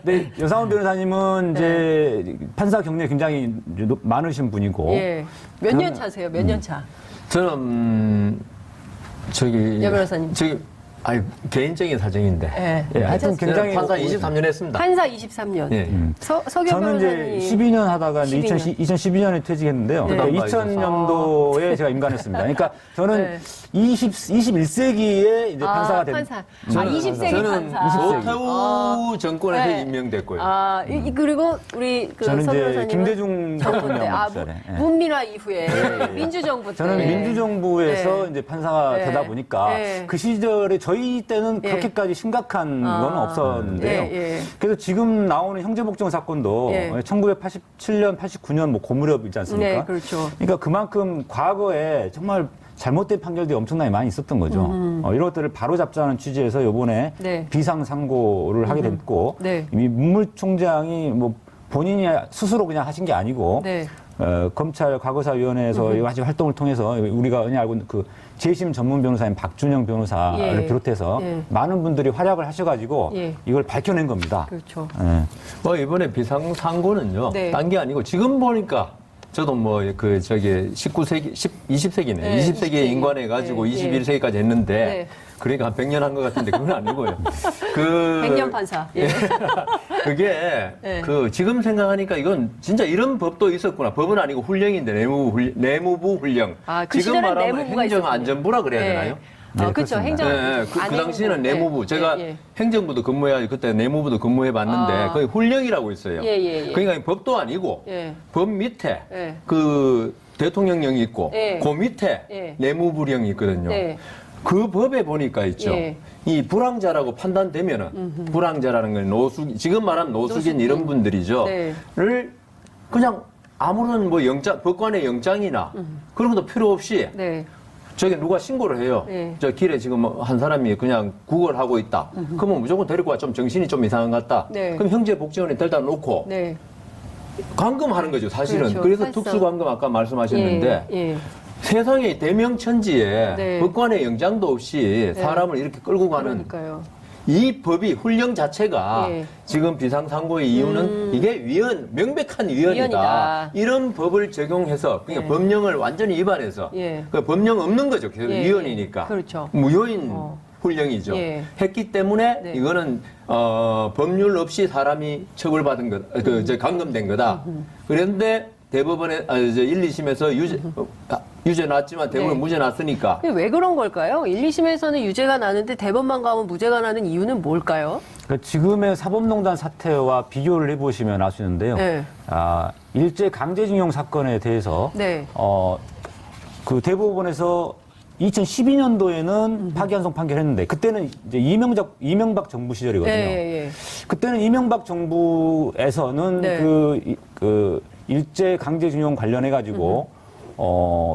근데 여상원 변호사님은 이제 판사 경력이 굉장히 많으신 분이고 예. 몇 년 차세요? 몇 년 차? 저는 저기 여 변호사님. 개인적인 사정인데. 예. 예, 하여튼 굉장히 판사 23년 했습니다. 판사 23년. 예. 서경 저는 변호사님. 이제 12년 하다가 12년. 2012년에 퇴직했는데요. 네. 그러니까 2000년도에 제가 임관했습니다. 그러니까 저는 네. 21세기에 이제 판사가 된. 판사. 저는 20세기 저는 판사. 노태우 정권에서 네. 임명됐고요. 그리고 우리 그 저는 서 이제 변호사님은 김대중 정부 때, 시절에. 예. 문민화 이후에 민주정부 때. 저는 민주정부에서 네. 이제 판사가 네. 되다 보니까 네. 그 시절에 저희 때는 예. 그렇게까지 심각한 건 없었는데요. 예. 그래서 지금 나오는 형제복지원 사건도 예. 1987년, 89년 뭐 고무렵이지 않습니까? 네, 그렇죠. 그러니까 그만큼 과거에 정말 잘못된 판결들이 엄청나게 많이 있었던 거죠. 이런 것들을 바로잡자는 취지에서 이번에 네. 비상상고를 하게 됐고 네. 이미 문물 총장이 뭐 본인이 스스로 그냥 하신 게 아니고 네. 검찰 과거사위원회에서 여러 가지 활동을 통해서 우리가 흔히 알고 있는 그 재심 전문 변호사인 박준영 변호사를 예. 비롯해서 예. 많은 분들이 활약을 하셔가지고 예. 이걸 밝혀낸 겁니다. 그렇죠. 예. 뭐 이번에 비상상고는요. 네. 딴 게 아니고 지금 보니까 저도 뭐 그 저기 19세기, 20세기네. 네, 20세기에 20세기. 인관해 가지고 네, 21세기까지 했는데 네. 그러니까 한 100년 한 것 같은데 그건 아니고요. 그 100년 판사. 예. 그게 네. 그 지금 생각하니까 이건 진짜 이런 법도 있었구나. 법은 아니고 훈령인데 내무부 훈령. 아, 그 지금 시절엔 말하면 내무부가 행정안전부라 그래야 네. 되나요? 네, 그렇죠. 그렇습니다. 행정. 네, 그 당시에는 내무부. 제가 예, 예. 행정부도 근무해야지 그때 내무부도 근무해 봤는데 아. 거기 훈령이라고 있어요. 예, 예, 예. 그러니까 법도 아니고 예. 법 밑에 예. 그 대통령령이 있고 예. 그 밑에 예. 내무부령이 있거든요. 네. 그 법에 보니까 있죠. 예. 이 불황자라고 판단되면은 불황자라는 건 노숙 지금 말하면 노숙인 노숙인. 이런 분들이죠. 네. 를 그냥 아무런 뭐 영장 법관의 영장이나 그런 것도 필요 없이 네. 저기 누가 신고를 해요. 네. 저 길에 지금 한 사람이 그냥 구걸하고 있다. 그러면 무조건 데리고 와. 좀 정신이 좀 이상한 것 같다. 네. 그럼 형제복지원에 데려다 놓고 네. 감금하는 거죠, 사실은. 그렇죠. 그래서 사실상. 특수감금 아까 말씀하셨는데 예. 예. 세상에 대명천지에 네. 법관의 영장도 없이 네. 사람을 이렇게 끌고 가는 그러니까요. 이 법이 훈령 자체가 예. 지금 비상상고의 이유는 이게 명백한 위헌이다. 위헌이다. 이런 법을 적용해서 그러니까 예. 법령을 완전히 위반해서 예. 그 법령 없는 거죠. 계속 예. 위헌이니까. 그렇죠. 무효인 어. 훈령이죠. 예. 했기 때문에 네. 이거는 법률 없이 사람이 처벌받은 것, 저 감금된 거다. 그런데 대법원에 1, 2심에서 유죄 났지만 대부분 네. 무죄 났으니까 근데 왜 그런 걸까요? 1, 2심에서는 유죄가 나는데 대법만 가면 무죄가 나는 이유는 뭘까요? 그러니까 지금의 사법농단 사태와 비교를 해보시면 알 수 있는데요. 네. 일제 강제징용 사건에 대해서 네. 그 대법원에서 2012년도에는 파기환송 판결했는데 그때는 이제 이명박 정부 시절이거든요. 예, 예. 그때는 이명박 정부에서는 네. 그 일제 강제징용 관련해 가지고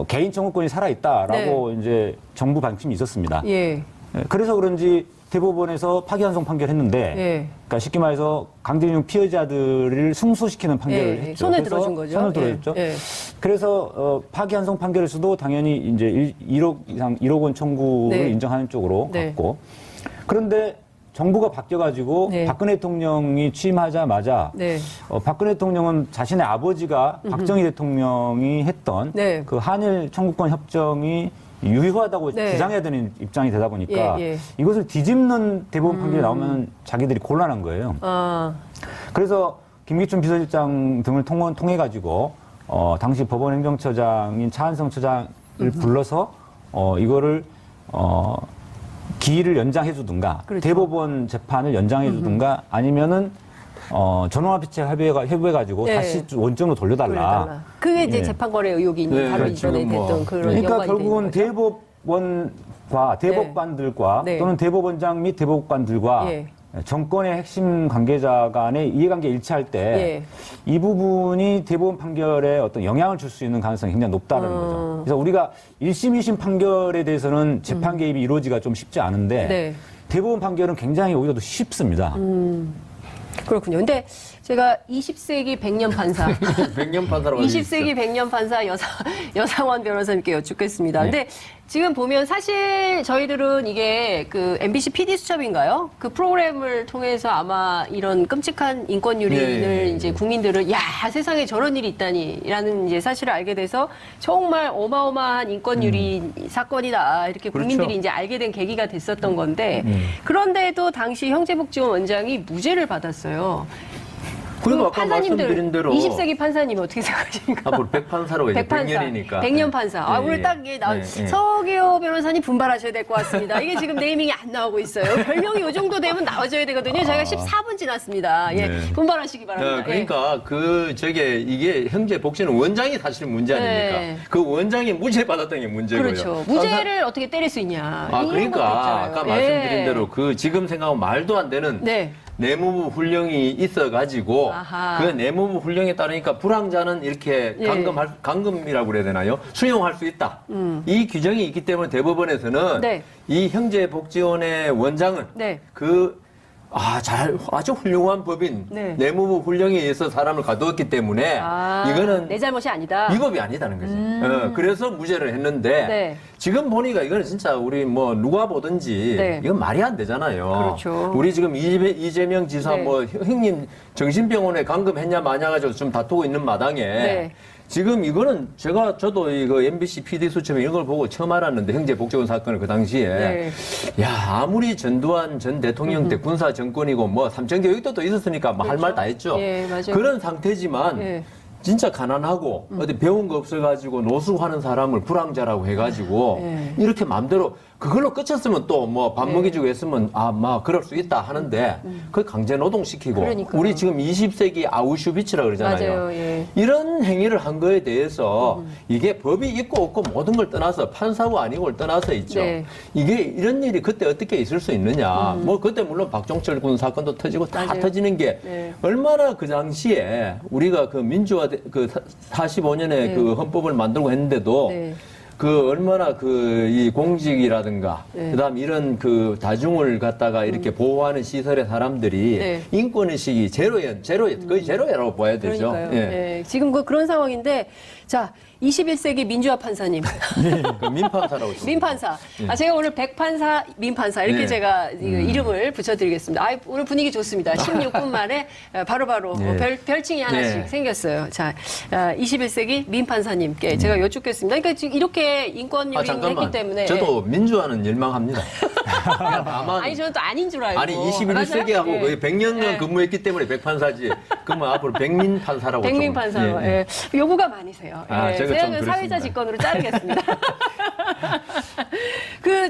개인 청구권이 살아 있다라고 이제 정부 방침이 있었습니다. 예. 예, 그래서 그런지 대법원에서 파기환송 판결했는데, 예. 그러니까 쉽게 말해서 강제징용 피해자들을 승소시키는 판결을 예, 했죠. 손에 그래서 들어준 거죠. 손을 들어줬죠. 예, 예. 그래서 파기환송 판결에서도 당연히 이제 1억 원 청구를 네. 인정하는 쪽으로 네. 갔고, 그런데 정부가 바뀌어가지고 네. 박근혜 대통령이 취임하자마자 네. 박근혜 대통령은 자신의 아버지가 박정희 대통령이 했던 네. 그 한일 청구권 협정이 유효하다고 네. 주장해야 되는 입장이 되다 보니까 예, 예. 이것을 뒤집는 대법원 판결이 나오면 자기들이 곤란한 거예요. 아, 그래서 김기춘 비서실장 등을 통해 가지고 당시 법원행정처장인 차한성 처장을 불러서 이거를 기일을 연장해 주든가 그렇죠. 대법원 재판을 연장해 주든가 아니면은 전원합의체 협의해 가지고 네. 다시 원점으로 돌려달라. 그게 이제 예. 재판거래 의혹이 네, 바로 그렇죠. 이전에 뭐. 됐던 그런 그러니까 연관이 결국은 되는 거죠. 대법원과 대법관들과 네. 또는 대법원장 및 대법관들과 예. 정권의 핵심 관계자 간의 이해관계 일치할 때 이 부분이 대법원 판결에 어떤 영향을 줄 수 있는 가능성이 굉장히 높다는 거죠. 그래서 우리가 1심, 2심 판결에 대해서는 재판 개입이 이루어지기가 좀 쉽지 않은데 네. 대법원 판결은 굉장히 오히려 더 쉽습니다. 그렇군요. 근데 제가 20세기 100년 판사, 100년 판사라고 20세기 100년 판사 여상원 변호사님께 여쭙겠습니다. 근데 지금 보면 사실 저희들은 이게 그 MBC PD 수첩인가요? 그 프로그램을 통해서 아마 이런 끔찍한 인권 유린을 이제 국민들은 야, 세상에 저런 일이 있다니라는 이제 사실을 알게 돼서 정말 어마어마한 인권 유린 사건이다. 이렇게 그렇죠. 국민들이 이제 알게 된 계기가 됐었던 건데 그런데도 당시 형제복지원 원장이 무죄를 받았어요. 그리고 아까 말씀드린 대로 20세기 판사님 어떻게 생각하십니까? 앞으로 100판사로 이제 100년이니까. 100년 판사. 아, 오늘 딱 이게 서기호 변호사님 분발하셔야 될 것 같습니다. 이게 지금 네이밍이 안 나오고 있어요. 별명이 이 정도 되면 나와줘야 되거든요. 저희가 14분 지났습니다. 예, 네. 분발하시기 바랍니다. 그러니까 이게 형제 복지는 원장이 사실 문제 아닙니까? 네. 그 원장이 무죄 받았던 게 문제고요. 그렇죠. 무죄를 어떻게 때릴 수 있냐. 이런 그러니까 것도 있잖아요. 아까 예. 말씀드린 대로 그 지금 생각하면 말도 안 되는 네. 내무부 훈령이 있어가지고 아하. 그 내무부 훈령에 따르니까 불황자는 이렇게 예. 감금이라고 그래야 되나요? 수용할 수 있다. 이 규정이 있기 때문에 대법원에서는 네. 이 형제복지원의 원장은 네. 그 아주 훌륭한 법인 네. 내무부 훈령에 의해서 사람을 가두었기 때문에 이거는 내 잘못이 아니다. 위법이 아니다는 거지. 그래서 무죄를 했는데 네. 지금 보니까 이거는 진짜 우리 뭐 누가 보든지 네. 이건 말이 안 되잖아요. 그렇죠. 우리 지금 이재명 지사 네. 뭐 형님 정신병원에 감금했냐 마냐 가지고 좀 다투고 있는 마당에 네. 지금 이거는 저도 이거 MBC PD 수첩에 이런 걸 보고 처음 알았는데 형제복지원 사건을 그 당시에 네. 야 아무리 전두환 전 대통령 때 군사 정권이고 뭐 삼천교육도 또 있었으니까 뭐 할 말 다 했죠. 예, 맞아요. 그런 상태지만 예. 진짜 가난하고 어디 배운 거 없어가지고 노숙하는 사람을 불황자라고 해가지고 네. 이렇게 마음대로 그걸로 끝쳤으면 또 뭐 밥 먹이주고 했으면 막 그럴 수 있다 하는데 그걸 강제 노동시키고 그러니까요. 우리 지금 20세기 아우슈비츠라고 그러잖아요. 맞아요. 예. 이런 행위를 한 거에 대해서 이게 법이 있고 없고 모든 걸 떠나서 판사고 아니고를 떠나서 있죠. 네. 이게 이런 일이 그때 어떻게 있을 수 있느냐. 뭐 그때 물론 박종철 군 사건도 터지고 다 맞아요. 터지는 게 네. 얼마나 그 당시에 우리가 그 민주화 그 45년에 네. 그 헌법을 만들고 했는데도 네. 그 얼마나 그 이 공직이라든가 네. 그다음 이런 그 다중을 갖다가 이렇게 보호하는 시설의 사람들이 네. 인권의식이 제로에 거의 제로라고 봐야 되죠. 그러니까요. 예. 예. 지금 그런 상황인데 자 21세기 민주화 판사님, 그 민판사라고 있습니다. 민판사. 제가 오늘 백판사, 민판사 이렇게 네. 제가 이름을 붙여드리겠습니다. 오늘 분위기 좋습니다. 16분 만에 바로바로 네. 별칭이 하나씩 네. 생겼어요. 자, 21세기 민판사님께 제가 여쭙겠습니다. 그러니까 지금 이렇게 인권 유린을 했기 때문에 저도 민주화는 열망합니다. 다만 아니 저는 또 아닌 줄 알고. 아니 21세기하고 맞아요? 거의 100년간 네. 근무했기 때문에 백판사지. 그러면 앞으로 백민판사라고 백민판사로. 좀, 예. 요구가 많으세요. 아, 예. 제가 좀 제가 그 그렇습니다. 사회자 직권으로 자르겠습니다.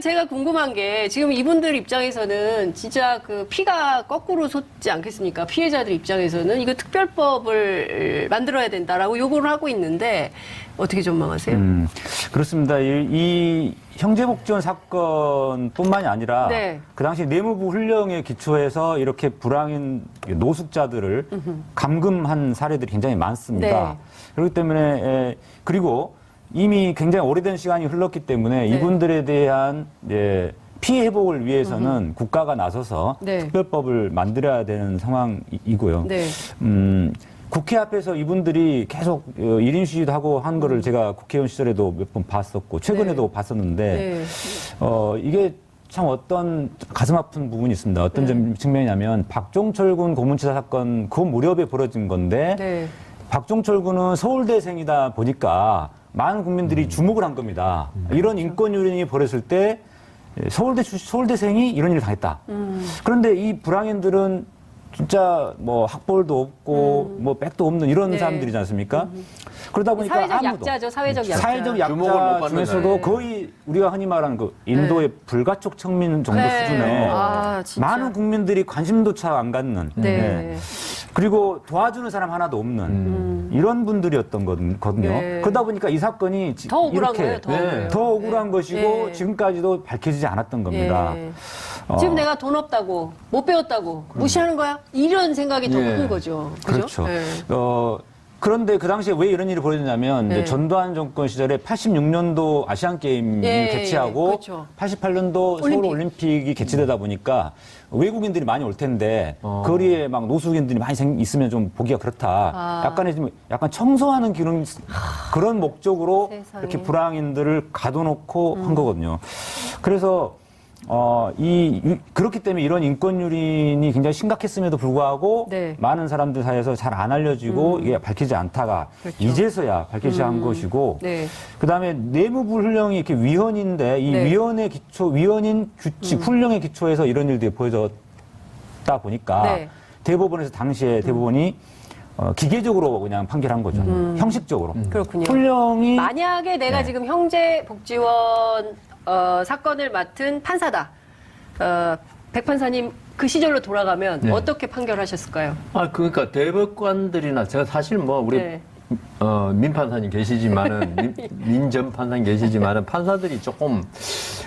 제가 궁금한 게 지금 이분들 입장에서는 진짜 그 피가 거꾸로 솟지 않겠습니까? 피해자들 입장에서는 이거 특별법을 만들어야 된다라고 요구를 하고 있는데 어떻게 전망하세요? 그렇습니다. 이 형제복지원 사건뿐만이 아니라 네. 그 당시 내무부 훈령에 기초해서 이렇게 불황인 노숙자들을 감금한 사례들이 굉장히 많습니다. 네. 그렇기 때문에 그리고 이미 굉장히 오래된 시간이 흘렀기 때문에 네. 이분들에 대한 피해 회복을 위해서는 국가가 나서서 네. 특별법을 만들어야 되는 상황이고요. 네. 국회 앞에서 이분들이 계속 1인 시위도 하고 한 거를 제가 국회의원 시절에도 몇 번 봤었고 최근에도 네. 봤었는데 네. 이게 참 어떤 가슴 아픈 부분이 있습니다. 어떤 측면이냐면 박종철 군 고문치사 사건 그 무렵에 벌어진 건데 네. 박종철 군은 서울대생이다 보니까 많은 국민들이 주목을 한 겁니다. 이런 인권 유린이 벌어졌을 때 서울대생이 이런 일을 당했다. 그런데 이 불황인들은 진짜 뭐 학벌도 없고 뭐 백도 없는 이런 네. 사람들이지 않습니까? 그러다 보니까 사회적 아무도 약자죠. 사회적 약자. 사회적 주목을 못 약자 받는 중에서도 거예요. 거의 우리가 흔히 말하는 그 인도의 불가촉 청민 정도 네. 수준의 아, 진짜. 많은 국민들이 관심도차 안 갖는 네. 그리고 도와주는 사람 하나도 없는 이런 분들이었던 거거든요. 네. 그러다 보니까 이 사건이 더 억울한 이렇게 거예요. 더 억울해요. 더 억울한 네. 것이고 네. 지금까지도 밝혀지지 않았던 겁니다. 예. 지금 내가 돈 없다고 못 배웠다고 무시하는 거야? 이런 생각이 더 예. 큰 거죠. 그죠? 그렇죠. 예. 그런데 그 당시에 왜 이런 일이 벌어졌냐면 네. 이제 전두환 정권 시절에 86년도 아시안 게임을 예, 개최하고 그렇죠. 88년도 서울 올림픽이 개최되다 보니까 외국인들이 많이 올 텐데 거리에 막 노숙인들이 많이 있으면 좀 보기가 그렇다. 약간 청소하는 그런 목적으로 세상에. 이렇게 불황인들을 가둬놓고 한 거거든요. 그래서 그렇기 때문에 이런 인권 유린이 굉장히 심각했음에도 불구하고 네. 많은 사람들 사이에서 잘 안 알려지고 이게 밝히지 않다가 그렇죠. 이제서야 밝히지 한 것이고 네. 그다음에 내무부 훈령이 이렇게 위헌인데 이 네. 위헌인 규칙 훈령의 기초에서 이런 일들이 보여졌다 보니까 네. 대법원에서 당시에 대법원이 기계적으로 그냥 판결한 거죠. 형식적으로. 그렇군요. 훈령이 만약에 내가 네. 지금 형제복지원 사건을 맡은 판사다. 백 판사님 그 시절로 돌아가면 네. 어떻게 판결하셨을까요? 그러니까 대법관들이나 제가 사실 뭐 우리 네. 민판사님 계시지만은 민전 판사님 계시지만은 판사들이 조금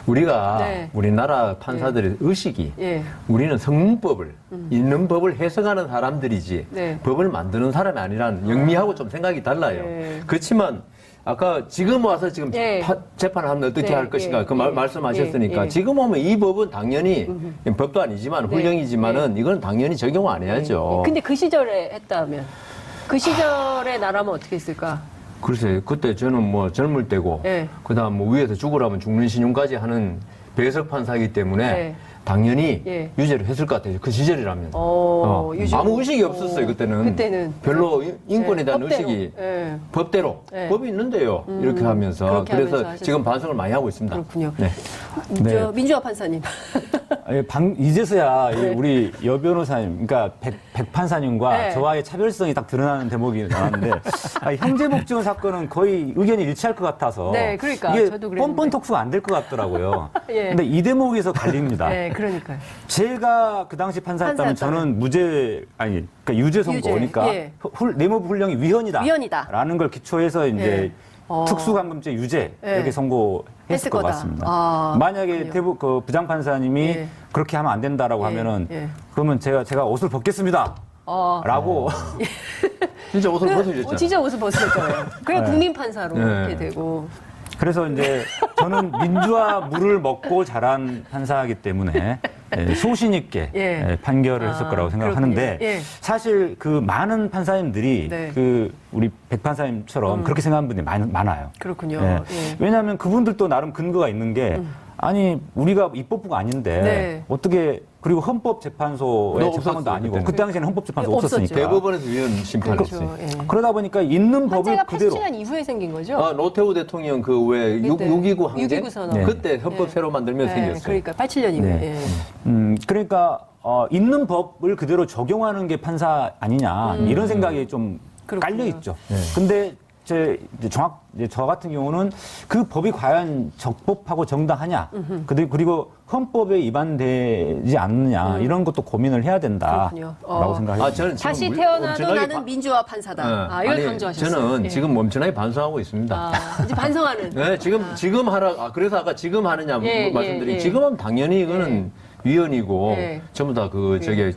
우리가 네. 우리나라 판사들의 의식이 예. 우리는 성문법을 있는 법을 해석하는 사람들이지 네. 법을 만드는 사람이 아니라는 영미하고 좀 생각이 달라요. 네. 그렇지만 아까 지금 와서 지금 예. 재판을 하면 어떻게 네, 할 것인가 예, 그 예, 말씀하셨으니까 예, 예. 지금 오면 이 법은 당연히 법도 아니지만 네, 훈령이지만은 이건 당연히 적용 안 해야죠. 근데 그 시절에 했다면 그 시절에 나라면 어떻게 했을까? 글쎄 그때 저는 뭐 젊을 때고 예. 그다음 뭐 위에서 죽으라면 죽는 신용까지 하는 배석 판사이기 때문에 예. 당연히 예. 유죄를 했을 것 같아요. 그 시절이라면. 유죄로. 아무 의식이 없었어요 그때는. 그때는 별로 인권에 대한 법대로. 의식이 예. 법대로 네. 법이 있는데요. 이렇게 하면서 그렇게 그래서 하면서 하셨어요. 지금 반성을 많이 하고 있습니다. 그렇군요. 네. 저 민주화 판사님. 이제서야 네. 우리 여 변호사님, 그러니까 백 판사님과 네. 저와의 차별성이 딱 드러나는 대목이 나왔는데 형제복지원 사건은 거의 의견이 일치할 것 같아서 네, 그러니까 이게 저도 그랬는데. 뻔뻔 톡수가 안 될 것 같더라고요. 예. 근데 이 대목에서 갈립니다. 네, 그러니까요. 제가 그 당시 판사였다면 판사였다면. 저는 그러니까 유죄 선고니까 예. 내무부 훈령이 위헌이다. 위헌이다. 라는 걸 기초해서 이제 예. 특수감금죄 유죄 예. 이렇게 선고했을 했을 것 거다. 같습니다. 아, 만약에 그 부장판사님이 예. 그렇게 하면 안 된다라고 예. 하면은 예. 그러면 제가 옷을 벗겠습니다. 라고 진짜 옷을 벗으셨잖아요. 진짜 옷을 벗을 거예요. 그냥 네. 국민 판사로 네. 이렇게 되고. 그래서 이제 저는 민주화 물을 먹고 자란 판사이기 때문에 소신 있게 예. 판결을 했을 거라고 생각하는데 그렇군요. 예. 사실 그 많은 판사님들이 네. 그 우리 백 판사님처럼 그렇게 생각하는 분들이 많아요. 그렇군요. 예. 예. 왜냐하면 그분들도 나름 근거가 있는 게 아니 우리가 입법부가 아닌데 네. 어떻게 그리고 헌법재판소의 너 재판관도 없었어요, 아니고 그때는. 그 당시에는 헌법재판소 없었죠. 없었으니까 대법원에서 위헌 심판을 그렇죠. 했어요. 예. 그러다 보니까 있는 법을 헌재가 그대로 87년 이후에 생긴 거죠? 아, 노태우 대통령 그 왜 그때 6.29 항쟁 6.29 선언. 네. 그때 헌법 네. 새로 만들면서 네, 생겼어요. 그러니까 87년 이후에. 네. 예. 그러니까 있는 법을 그대로 적용하는 게 판사 아니냐 이런 생각이 좀 그렇군요. 깔려 있죠. 근데 저 같은 경우는 그 법이 과연 적법하고 정당하냐, 그리고 헌법에 위반되지 않느냐 이런 것도 고민을 해야 된다라고 그렇군요. 생각합니다. 저는 지금 다시 태어나도 엄청나게 나는 민주화 판사다. 이걸 아니, 강조하셨어요. 저는 예. 지금 엄청나게 반성하고 있습니다. 이제 반성하는. 네, 지금 그래서 아까 지금 하느냐 예, 말씀드린 예. 지금 하면 당연히 이거는 위헌이고 예. 전부 다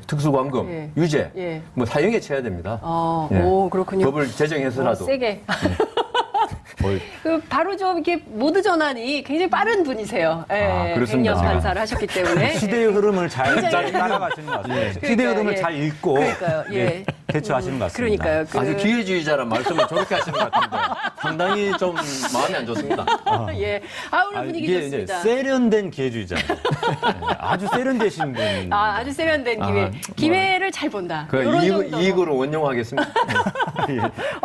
특수관금, 예. 유죄, 예. 뭐 사형에 처해야 됩니다. 예. 오, 그렇군요. 법을 제정해서라도. 세게. 뭐, 바로 좀 이렇게 모드 전환이 굉장히 빠른 분이세요. 예, 그렇습니다. 100년 판사를 하셨기 때문에. 시대의 흐름을 잘 굉장히- 따라가시는 것 같습니다. 시대의 그러니까요, 흐름을 예. 잘 읽고 그러니까요, 예. 대처하시는 것 같습니다. 그러니까요. 아주 기회주의자란 말씀을 저렇게 하시는 것 같은데 상당히 좀 마음이 안 좋습니다. 예. 오늘 분위기 이게 이제 좋습니다. 세련된 기회주의자예요. 아주 세련되신 분. 아주 세련된 기회. 기회를 잘 본다. 그 이런 정도로. 이익으로 원용하겠습니다.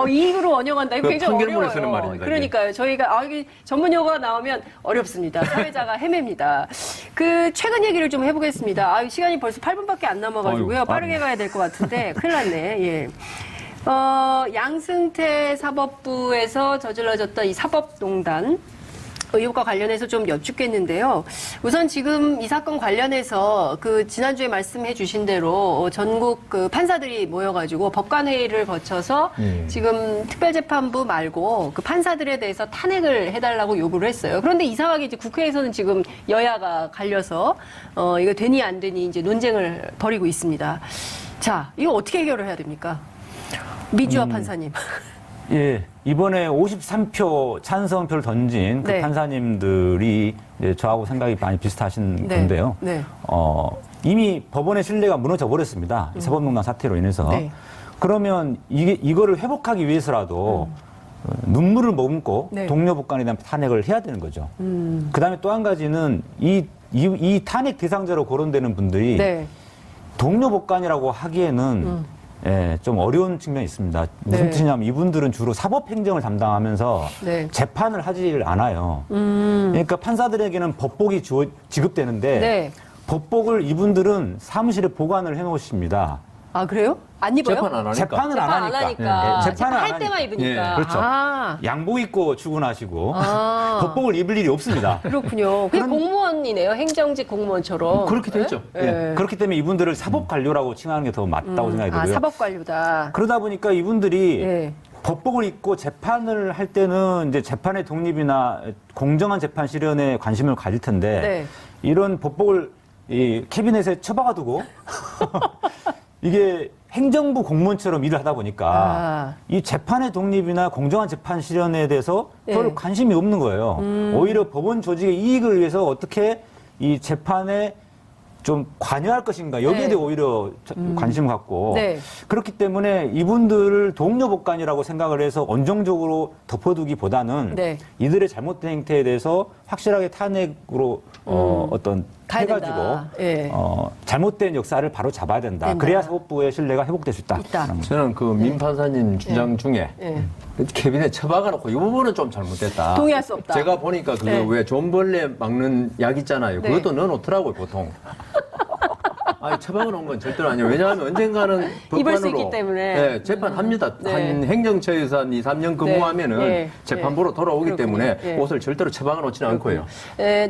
이익으로 원영한다. 이거 그 굉장히 판결문을 어려워요. 쓰는 말입니다, 그러니까요. 저희가 이게 전문 용어가 나오면 어렵습니다. 사회자가 헤맵니다. 그 최근 얘기를 좀 해보겠습니다. 시간이 벌써 8분밖에 안 남아가지고요. 어휴, 빠르게 가야 될 것 같은데 큰일 났네. 예. 양승태 사법부에서 저질러졌던 이 사법농단 의혹과 관련해서 좀 여쭙겠는데요. 우선 지금 이 사건 관련해서 그 지난주에 말씀해 주신 대로 전국 그 판사들이 모여가지고 법관회의를 거쳐서 지금 특별재판부 말고 그 판사들에 대해서 탄핵을 해달라고 요구를 했어요. 그런데 이상하게 이제 국회에서는 지금 여야가 갈려서 이거 되니 안 되니 이제 논쟁을 벌이고 있습니다. 자, 이거 어떻게 해결을 해야 됩니까? 민주화 판사님. 예, 이번에 53표 찬성표를 던진 그 네. 판사님들이 이제 저하고 생각이 많이 비슷하신 네. 건데요. 네. 이미 법원의 신뢰가 무너져 버렸습니다. 이 사법농단 사태로 인해서. 네. 그러면 이거를 회복하기 위해서라도 눈물을 머금고 네. 동료 법관에 대한 탄핵을 해야 되는 거죠. 그다음에 또 한 가지는 이 탄핵 대상자로 거론되는 분들이 네. 동료 법관이라고 하기에는 예, 좀 어려운 측면이 있습니다. 무슨 네. 뜻이냐면 이분들은 주로 사법행정을 담당하면서 네. 재판을 하지를 않아요. 그러니까 판사들에게는 법복이 지급되는데 네. 법복을 이분들은 사무실에 보관을 해놓으십니다. 그래요? 안 입어요? 재판 안 하니까. 재판을 안 하니까. 예, 재판을 재판 안 할 때만 하니까. 입으니까. 예, 그렇죠. 아, 양복 입고 출근하시고 아. 법복을 입을 일이 없습니다. 그렇군요. 그냥 공무원이네요. 행정직 공무원처럼. 그렇게 되죠. 예. 그렇기 때문에 이분들을 사법관료라고 칭하는 게 더 맞다고 생각이 들고요. 사법관료다. 그러다 보니까 이분들이 예. 법복을 입고 재판을 할 때는 이제 재판의 독립이나 공정한 재판 실현에 관심을 가질 텐데 네. 이런 법복을 이 캐비넷에 처박아 두고 이게 행정부 공무원처럼 일을 하다 보니까 아. 이 재판의 독립이나 공정한 재판 실현에 대해서 별 네. 관심이 없는 거예요. 오히려 법원 조직의 이익을 위해서 어떻게 이 재판에 좀 관여할 것인가 여기에 네. 대해 오히려 관심을 갖고 네. 그렇기 때문에 이분들을 동료 법관이라고 생각을 해서 온정적으로 덮어두기보다는 네. 이들의 잘못된 행태에 대해서 확실하게 탄핵으로 어떤 가야 해가지고 된다. 예. 잘못된 역사를 바로 잡아야 된다. 된다. 그래야 사법부의 신뢰가 회복될 수 있다. 있다. 저는 그 민 판사님 주장 중에 예. 캐비넷 처박아놓고 이 부분은 좀 잘못됐다. 동의할 수 없다. 제가 보니까 그거 네. 왜 존벌레 막는 약 있잖아요. 네. 그것도 넣어놓더라고요, 보통. 아니, 처박아놓은 건 절대로 아니에요. 왜냐하면 언젠가는 입을 수 법관으로 있기 때문에. 네, 재판합니다. 네. 한 행정처에서 한 2, 3년 근무하면은 네. 재판부로 돌아오기 그렇군요. 때문에 네. 옷을 절대로 처박아놓지는 않고요.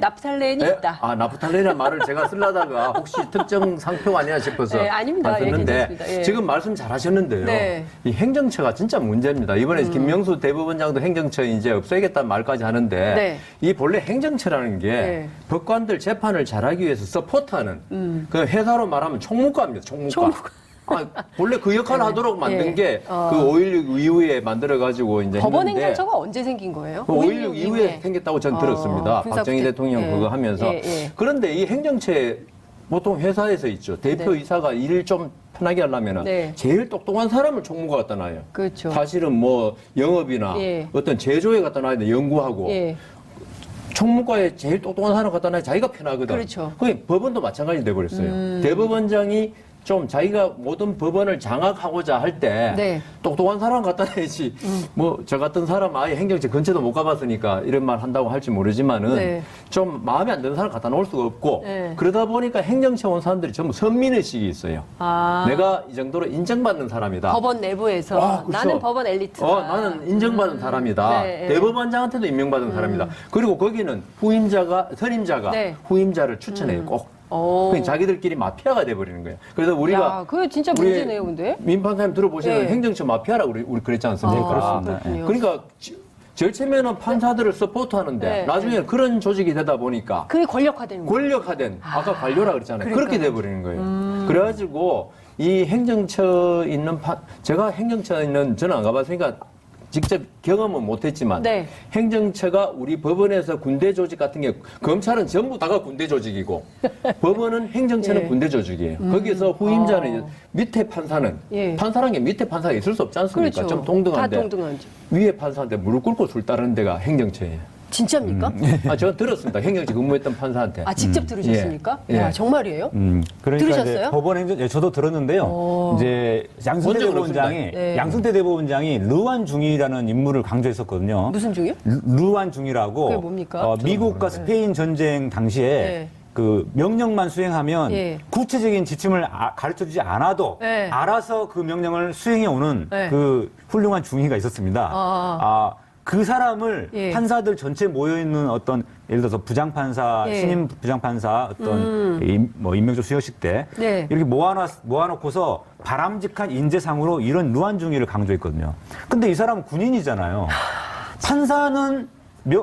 납탈렌이 네? 있다. 아, 나프탈렌이라는 말을 제가 쓰려다가 혹시 특정 상표가 아니야 싶어서 네, 아닙니다. 안 썼는데 예, 괜찮습니다. 예. 지금 말씀 잘 하셨는데요. 네. 이 행정처가 진짜 문제입니다. 이번에 김명수 대법원장도 행정처 이제 없애겠다는 말까지 하는데 네. 이 본래 행정처라는 게 네. 법관들 재판을 잘하기 위해서 서포트하는 그 회사로 말하면 총무과입니다. 총무과. 아, 본래 그 역할을 하도록 만든 예. 게 그 5.16 이후에 만들어가지고 이제 법원 했는데 행정처가 언제 생긴 거예요? 그 5.16 이후에 생겼다고 전 들었습니다. 군사 박정희 부대- 대통령 예. 그거 하면서. 예, 예. 그런데 이 행정처에 보통 회사에서 있죠. 대표이사가 일을 좀 편하게 하려면 네. 제일 똑똑한 사람을 총무가 갖다 놔요. 그렇죠. 사실은 뭐 영업이나 예. 어떤 제조에 갖다 놔야 돼. 연구하고. 예. 총무과에 제일 똑똑한 사람 갖다 놔야 자기가 편하거든. 그렇죠. 그게 법원도 마찬가지 돼버렸어요. 대법원장이 좀 자기가 모든 법원을 장악하고자 할 때 네. 똑똑한 사람 갖다 내야지. 뭐 저 같은 사람 아예 행정처 근처도 못 가봤으니까 이런 말 한다고 할지 모르지만은 네. 좀 마음에 안 드는 사람 갖다 놓을 수가 없고 네. 그러다 보니까 행정처 온 사람들이 전부 선민의식이 있어요. 아. 내가 이 정도로 인정받는 사람이다. 법원 내부에서 아, 그렇죠. 나는 법원 엘리트다. 나는 인정받은 사람이다. 네, 대법원장한테도 임명받은 사람이다. 그리고 거기는 선임자가 네. 후임자를 추천해요. 꼭. 오. 그냥 자기들끼리 마피아가 돼버리는 거예요. 그래서 우리가 야, 그거 진짜 우리 문제네요, 근데. 민판사님 들어보시면 네. 행정처 마피아라고 우리 그랬지 않습니까? 네, 그렇습니다. 그렇군요. 그러니까 제일 처음에는 판사들을 서포트하는데 네, 나중에는 그런 조직이 되다 보니까 그게 권력화되는 거예요. 권력화된 아까 관료라 그랬잖아요. 그렇게 그러니까요. 돼버리는 거예요. 그래가지고 이 행정처 있는 제가 행정처 있는 저는 안 가봤으니까 직접 경험은 못했지만 네. 행정처가 우리 법원에서 군대 조직 같은 게 검찰은 전부 다가 군대 조직이고 법원은 행정처는 예. 군대 조직이에요. 거기서 후임자는 밑에 판사는 예. 판사라는 게 밑에 판사가 있을 수 없지 않습니까? 그렇죠. 좀 동등한데 다 동등하죠. 위에 판사한테 무릎 꿇고 술 따르는 데가 행정처예요. 진짜입니까? 제가 들었습니다. 행정처 근무했던 판사한테. 아, 직접 들으셨습니까? 예. 야, 정말이에요? 그러니까 들으셨어요? 이제 법원 행정, 예, 저도 들었는데요. 이제 양승태 먼저 대법원장이 그렇습니다. 네. 양승태 대법원장이 르완 중이라는 인물을 강조했었거든요. 무슨 중이요? 르완 중이라고 그게 뭡니까? 미국과 스페인 전쟁 당시에 네. 그 명령만 수행하면 예. 구체적인 지침을 가르쳐주지 않아도 네. 알아서 그 명령을 수행해 오는 네. 그 훌륭한 중위가 있었습니다. 그 사람을 예. 판사들 전체 모여 있는 어떤 예를 들어서 부장판사, 예. 신임 부장판사 어떤 임명조 수여식 때 네. 이렇게 모아놓고서 바람직한 인재상으로 이런 루안중위를 강조했거든요. 근데 이 사람은 군인이잖아요. 판사는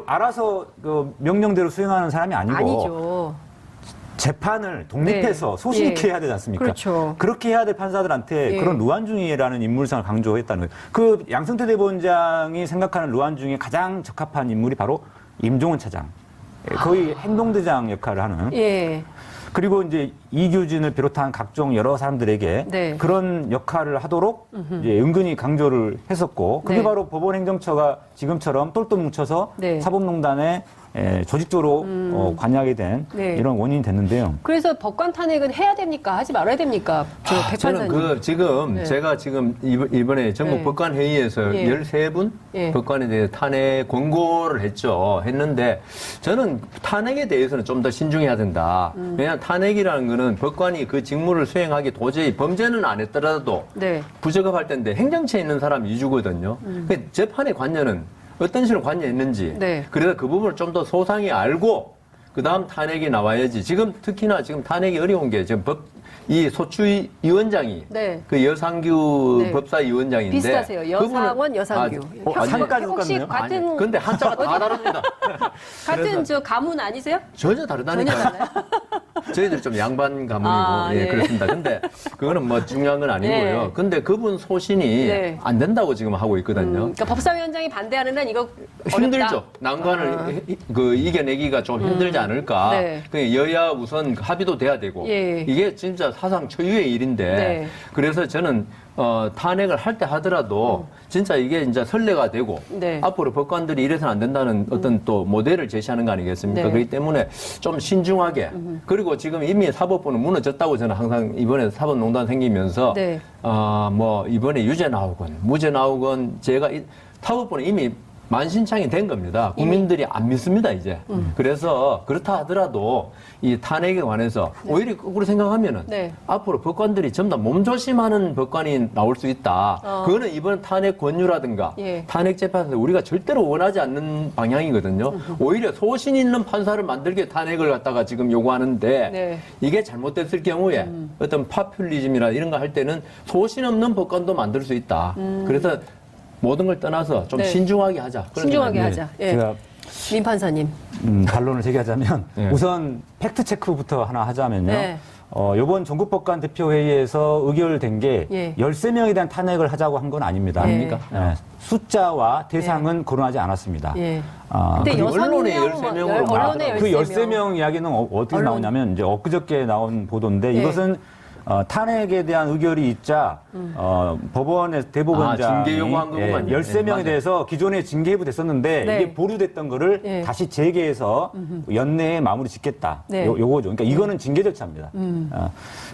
알아서 그 명령대로 수행하는 사람이 아니고 아니죠. 재판을 독립해서 네. 소신 있게 예. 해야 되지 않습니까? 그렇죠. 그렇게 해야 될 판사들한테 예. 그런 루안중위라는 인물상을 강조했다는 거예요. 그 양승태 대법원장이 생각하는 루안중위에 가장 적합한 인물이 바로 임종원 차장. 거의 행동대장 역할을 하는. 예. 그리고 이제 이규진을 비롯한 각종 여러 사람들에게 네. 그런 역할을 하도록 이제 은근히 강조를 했었고 그게 네. 바로 법원행정처가 지금처럼 똘똘 뭉쳐서 네. 사법농단에 조직적으로 관여하게 된 네. 이런 원인이 됐는데요. 그래서 법관 탄핵은 해야 됩니까? 하지 말아야 됩니까? 저 저는 백판사님. 지금 네. 제가 지금 이번에 전국 네. 법관 회의에서 예. 13분 예. 법관에 대해 탄핵 권고를 했는데 저는 탄핵에 대해서는 좀 더 신중해야 된다. 왜냐하면 탄핵이라는 거는 법관이 그 직무를 수행하기 도저히 범죄는 안 했더라도 네. 부적합할 텐데 행정처에 있는 사람 위주거든요. 그 재판의 관여는 어떤 식으로 관여했는지 네. 그래서 그 부분을 좀 더 소상히 알고 그다음 탄핵이 나와야지. 지금 특히나 지금 탄핵이 어려운 게 지금 이 소추위원장이 네. 그 여상규 네. 법사위원장인데 비슷하세요. 여상원, 여상규. 한자까지 혹시 똑같네요? 같은 근데 한자가 다 다릅니다. 같은 그래서- 저 가문 아니세요? 전혀 전혀 다르다니까요. 달라요? 저희들 좀 양반 가문이고 아, 예, 네. 그렇습니다. 근데 그거는 뭐 중요한 건 아니고요. 네. 근데 그분 소신이 네. 안 된다고 지금 하고 있거든요. 그러니까 법사위원장이 반대하는 한 이거 힘들죠. 어렵다. 난관을 이겨내기가 좀 힘들지 않을까. 네. 그 여야 우선 합의도 돼야 되고 예. 이게 진짜 사상 초유의 일인데 네. 그래서 저는 탄핵을 할 때 하더라도 진짜 이게 이제 선례가 되고 네. 앞으로 법관들이 이래서는 안 된다는 어떤 또 모델을 제시하는 거 아니겠습니까? 네. 그렇기 때문에 좀 신중하게 그리고 지금 이미 사법부는 무너졌다고 저는 항상 이번에 사법농단 생기면서 네. 뭐 이번에 유죄 나오건 무죄 나오건 제가 사법부는 이미 만신창이 된 겁니다. 국민들이 안 믿습니다, 이제. 그래서 그렇다 하더라도 이 탄핵에 관해서 오히려 거꾸로 생각하면은 네. 앞으로 법관들이 전부 다 몸조심하는 법관이 나올 수 있다. 그거는 이번 탄핵 권유라든가 예. 탄핵 재판에서 우리가 절대로 원하지 않는 방향이거든요. 오히려 소신 있는 판사를 만들게 탄핵을 갖다가 지금 요구하는데 네. 이게 잘못됐을 경우에 어떤 파퓰리즘이나 이런 거 할 때는 소신 없는 법관도 만들 수 있다. 그래서 모든 걸 떠나서 좀 네. 신중하게 하자. 그런 신중하게 생각이 하자. 예. 제가 민 판사님. 반론을 제기하자면 네. 우선 팩트 체크부터 하나 하자면요. 네. 이번 전국법관 대표회의에서 의결된 게 예. 13명에 대한 탄핵을 하자고 한 건 아닙니다. 예. 아닙니까? 네. 숫자와 대상은 거론하지 않았습니다. 예. 아, 근데 그리고 언론에 6명, 13명으로 언론에 그 13명. 13명 이야기는 어떻게 언론. 나오냐면 이제 엊그저께 나온 보도인데 네. 이것은 탄핵에 대한 의결이 있자 법원의 대법원장이 징계 요구한 거구만요. 13명에 맞아요. 대해서 기존에 징계부 됐었는데 네. 이게 보류됐던 거를 네. 다시 재개해서 연내에 마무리 짓겠다. 네. 요거죠. 그러니까 이거는 징계 절차입니다.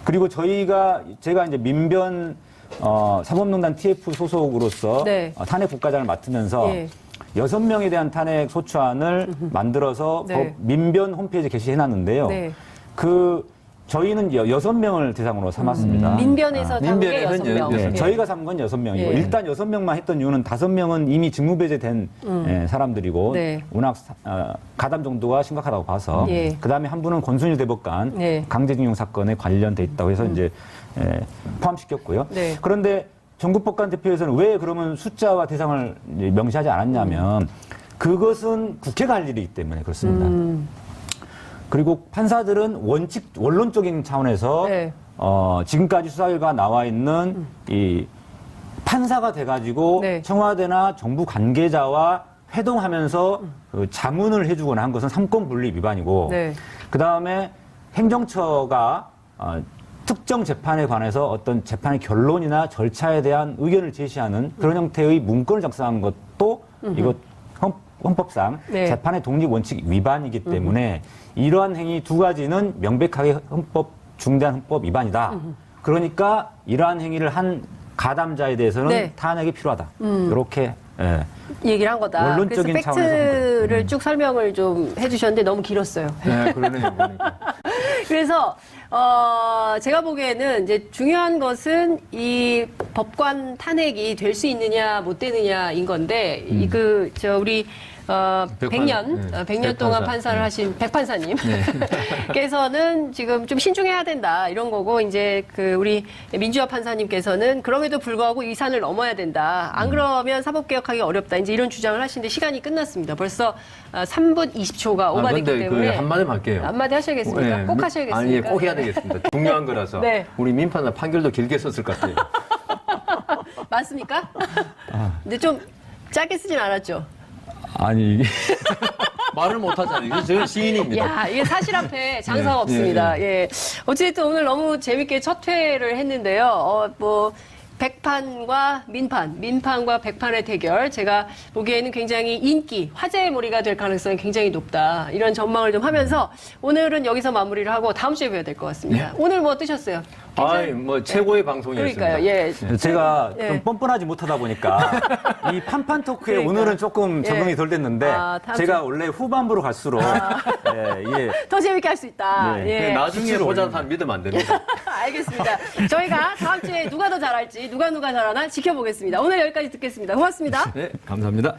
그리고 제가 이제 민변 사법농단 TF 소속으로서 네. 탄핵 국가장을 맡으면서 예. 6명에 대한 탄핵 소추안을 만들어서 네. 민변 홈페이지에 게시해놨는데요. 네. 저희는 6명을 대상으로 삼았습니다. 민변에서 담은 게 민변에서는 6명. 네, 예. 저희가 삼은 건 6명이고 예. 일단 6명만 했던 이유는 5명은 이미 직무배제된 사람들이고 네. 워낙 가담 정도가 심각하다고 봐서 예. 그다음에 한 분은 권순일 대법관 네. 강제징용 사건에 관련돼 있다고 해서 이제 포함시켰고요. 네. 그런데 전국법관 대표에서는 왜 그러면 숫자와 대상을 이제 명시하지 않았냐면 그것은 국회가 할 일이기 때문에 그렇습니다. 그리고 판사들은 원론적인 차원에서 네. 지금까지 수사 결과가 나와 있는 이 판사가 돼가지고 네. 청와대나 정부 관계자와 회동하면서 그 자문을 해주거나 한 것은 삼권 분립 위반이고 네. 그 다음에 행정처가 특정 재판에 관해서 어떤 재판의 결론이나 절차에 대한 의견을 제시하는 그런 형태의 문건을 작성한 것도 이거 헌법상 네. 재판의 독립 원칙 위반이기 때문에 이러한 행위 두 가지는 명백하게 중대한 헌법 위반이다. 그러니까 이러한 행위를 한 가담자에 대해서는 네. 탄핵이 필요하다. 이렇게 얘기를 한 거다. 원론적인 그래서 차원에서 팩트를 쭉 설명을 좀 해주셨는데 너무 길었어요. 네, 그러네요. 보니까. 그래서 제가 보기에는 이제 중요한 것은 이 법관 탄핵이 될 수 있느냐 못 되느냐인 건데 우리 100년 동안 판사를 하신 백 판사님 께서는 지금 좀 신중해야 된다 이런 거고 이제 우리 민주화 판사님께서는 그럼에도 불구하고 이 산을 넘어야 된다. 안 그러면 사법개혁하기 어렵다. 이제 이런 주장을 하시는데 시간이 끝났습니다. 벌써 3분 20초가 오바됐기 근데 때문에 한마디만 할게요. 한마디 하셔야겠습니까? 네, 꼭 하셔야겠습니까? 아니, 예, 꼭 해야 되겠습니다. 중요한 거라서. 네. 우리 민판사 판결도 길게 썼을 것 같아요. 맞습니까? 근데 좀 짧게 쓰진 않았죠. 아니 이게 말을 못 하잖아요. 저는 시인입니다. 야, 이게 사실 앞에 장사가 네, 없습니다. 예. 어쨌든 오늘 너무 재밌게 첫 회를 했는데요. 백판과 민판과 백판의 대결. 제가 보기에는 굉장히 인기, 화제의 몰이가 될 가능성이 굉장히 높다. 이런 전망을 좀 하면서 오늘은 여기서 마무리를 하고 다음 주에 뵈야 될 것 같습니다. 오늘 뭐 어떠셨어요? 아이, 뭐 최고의 방송이었습니다. 그러니까요. 예. 제가 예. 좀 뻔뻔하지 못하다 보니까 이 판판 토크에 그러니까. 오늘은 조금 적응이 예. 덜 됐는데 다음 제가 원래 후반부로 갈수록 더 재밌게 할 수 있다. 네. 예. 나중에 보자는 사람 믿으면 안 됩니다. 알겠습니다. 저희가 다음 주에 누가 더 잘할지 누가 잘하나 지켜보겠습니다. 오늘 여기까지 듣겠습니다. 고맙습니다. 네, 감사합니다.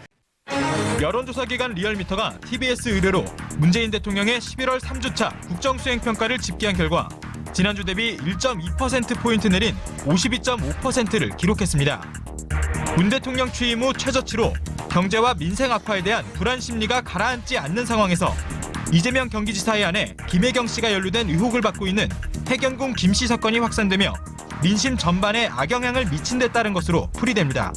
여론조사 기관 리얼미터가 TBS 의뢰로 문재인 대통령의 11월 3주차 국정수행평가를 집계한 결과 지난주 대비 1.2%포인트 내린 52.5%를 기록했습니다. 문 대통령 취임 후 최저치로 경제와 민생 악화에 대한 불안 심리가 가라앉지 않는 상황에서 이재명 경기지사의 아내 김혜경 씨가 연루된 의혹을 받고 있는 해경궁 김 씨 사건이 확산되며 민심 전반에 악영향을 미친 데 따른 것으로 풀이됩니다.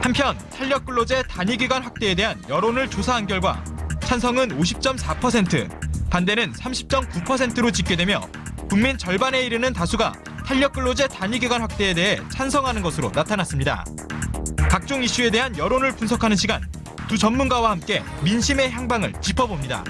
한편 탄력근로제 단위기간 확대에 대한 여론을 조사한 결과 찬성은 50.4%, 반대는 30.9%로 집계되며 국민 절반에 이르는 다수가 탄력근로제 단위기간 확대에 대해 찬성하는 것으로 나타났습니다. 각종 이슈에 대한 여론을 분석하는 시간, 두 전문가와 함께 민심의 향방을 짚어봅니다.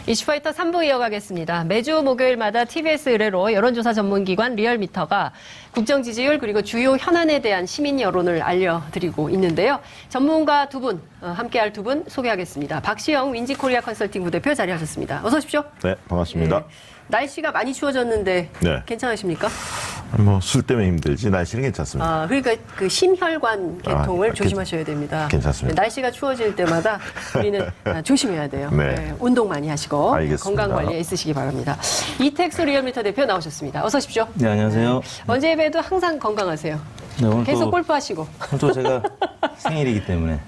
이슈파이터 3부 이어가겠습니다. 매주 목요일마다 TBS 의뢰로 여론조사 전문기관 리얼미터가 국정 지지율 그리고 주요 현안에 대한 시민 여론을 알려드리고 있는데요. 전문가 두 분, 함께할 두 분 소개하겠습니다. 박시영 윈지코리아 컨설팅 부대표 자리하셨습니다. 어서 오십시오. 네, 반갑습니다. 네. 날씨가 많이 추워졌는데 네. 괜찮으십니까? 뭐 술 때문에 힘들지 날씨는 괜찮습니다. 아, 그러니까 그 심혈관 계통을 조심하셔야 됩니다. 괜찮습니다. 네, 날씨가 추워질 때마다 우리는 조심해야 돼요. 네. 네, 운동 많이 하시고 알겠습니다. 건강 관리에 애쓰시기 바랍니다. 이택수 리얼미터 대표 나오셨습니다. 어서 오십시오. 네, 안녕하세요. 언제 봬도 항상 건강하세요. 네, 오늘 계속 또, 골프하시고. 오늘 또 제가 생일이기 때문에 네,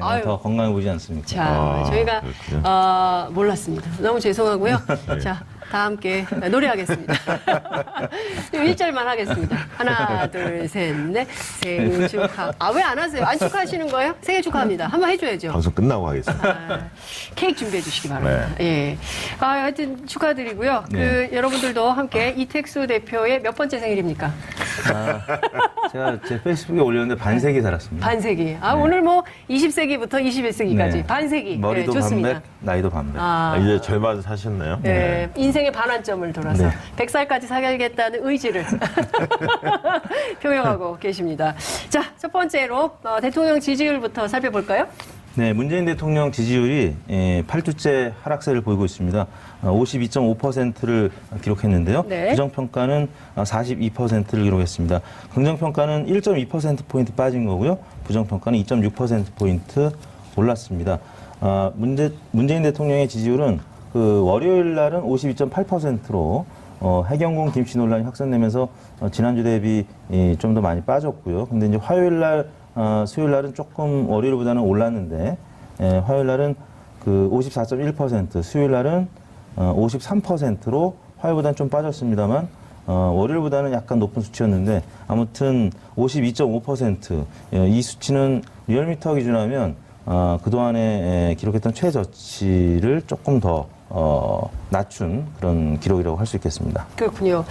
아유. 더 건강해 보이지 않습니까? 자, 저희가 그렇군요. 몰랐습니다. 너무 죄송하고요. 자, 다 함께 노래하겠습니다. 1절만 하겠습니다. 하나, 둘, 셋, 넷. 생일 축하. 아, 왜 안 하세요? 안 축하하시는 거예요? 생일 축하합니다. 한번 해줘야죠. 방송 끝나고 하겠습니다. 아, 케이크 준비해 주시기 바랍니다. 예. 아, 하여튼 축하드리고요. 네. 그 여러분들도 함께 이택수 대표의 몇 번째 생일입니까? 제가 제 페이스북에 올렸는데 반세기 살았습니다. 반세기. 아, 오늘 뭐 20세기부터 21세기까지 네. 반세기. 머리도 네, 좋습니다. 반백, 나이도 반백. 아, 이제 절반 사셨네요. 예, 인생의 반환점을 돌아서 네. 100살까지 살겠다는 의지를 표명하고 계십니다. 자, 첫 번째로 대통령 지지율부터 살펴볼까요? 네, 문재인 대통령 지지율이 8주째 하락세를 보이고 있습니다. 52.5%를 기록했는데요. 네. 부정평가는 42%를 기록했습니다. 긍정평가는 1.2%포인트 빠진 거고요. 부정평가는 2.6%포인트 올랐습니다. 문재인 대통령의 지지율은 그 월요일 날은 52.8%로 해경궁 김씨 논란이 확산되면서 지난주 대비 좀 더 많이 빠졌고요. 근데 이제 화요일 날, 수요일 날은 조금 월요일보다는 올랐는데 화요일 날은 그 54.1%, 수요일 날은 53%로 화요일보다는 좀 빠졌습니다만 월요일보다는 약간 높은 수치였는데 아무튼 52.5%, 이 수치는 리얼미터 기준하면 그동안에 기록했던 최저치를 조금 더 낮춘 그런 기록이라고 할 수 있겠습니다. 그렇군요.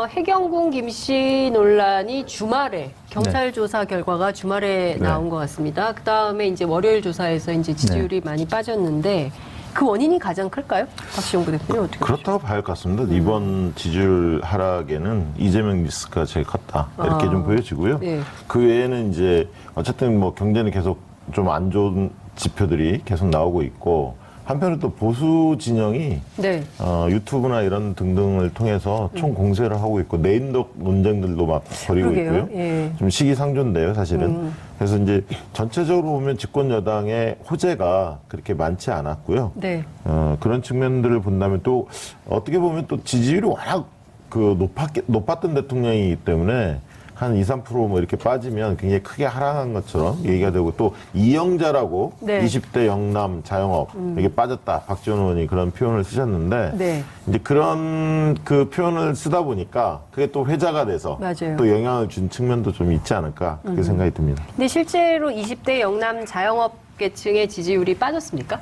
해경궁 김씨 논란이 주말에 경찰 조사 결과가 주말에 나온 것 같습니다. 그 다음에 이제 월요일 조사에서 이제 지지율이 많이 빠졌는데 그 원인이 가장 클까요? 박시영 부대표님 어떻게 그렇다고 봐야 할 것 같습니다. 이번 지지율 하락에는 이재명 리스크가 제일 컸다. 이렇게 좀 보여지고요. 네. 그 외에는 이제 어쨌든 뭐 경제는 계속 좀 안 좋은 지표들이 계속 나오고 있고 한편으로 또 보수 진영이 네. 유튜브나 이런 등등을 통해서 총 공세를 하고 있고 네임덕 논쟁들도 막 벌이고 그러게요. 있고요. 예. 좀 시기상조인데요, 사실은. 그래서 이제 전체적으로 보면 집권 여당의 호재가 그렇게 많지 않았고요. 네. 그런 측면들을 본다면 또 어떻게 보면 또 지지율이 워낙 그 높았던 대통령이기 때문에 한 2, 3% 뭐 이렇게 빠지면 굉장히 크게 하락한 것처럼 얘기가 되고 또 이영자라고 네. 20대 영남 자영업 이게 빠졌다. 박지원 의원이 그런 표현을 쓰셨는데 네. 이제 그런 그 표현을 쓰다 보니까 그게 또 회자가 돼서 맞아요. 또 영향을 준 측면도 좀 있지 않을까 그렇게 생각이 듭니다. 근데 실제로 20대 영남 자영업 계층의 지지율이 빠졌습니까?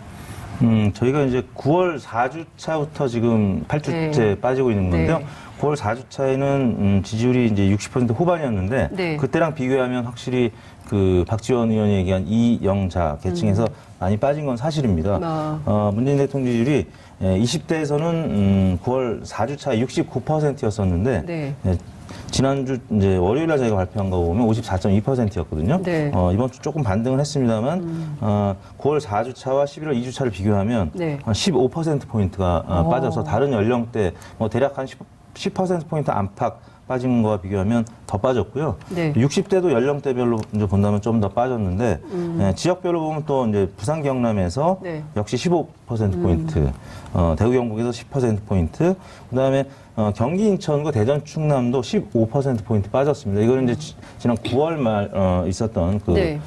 저희가 이제 9월 4주차부터 지금 8주째 네. 빠지고 있는 건데요. 네. 9월 4주차에는 지지율이 이제 60% 후반이었는데 네. 그때랑 비교하면 확실히 그 박지원 의원이 얘기한 이영자 계층에서 많이 빠진 건 사실입니다. 문재인 대통령 지지율이 20대에서는 9월 4주차 69%였었는데 네. 지난주 이제 월요일 날 저희가 발표한 거 보면 54.2%였거든요. 네. 이번 주 조금 반등을 했습니다만 9월 4주차와 11월 2주차를 비교하면 네. 15%포인트가 빠져서 다른 연령대 뭐 대략 한 10%포인트 안팎 빠진 거와 비교하면 더 빠졌고요. 네. 60대도 연령대별로 이제 본다면 좀 더 빠졌는데 지역별로 보면 또 이제 부산 경남에서 네. 역시 15%포인트, 대구 경북에서 10%포인트, 그다음에 경기 인천과 대전 충남도 15%포인트 빠졌습니다. 이거는 이제 지난 9월 말 있었던 그 네.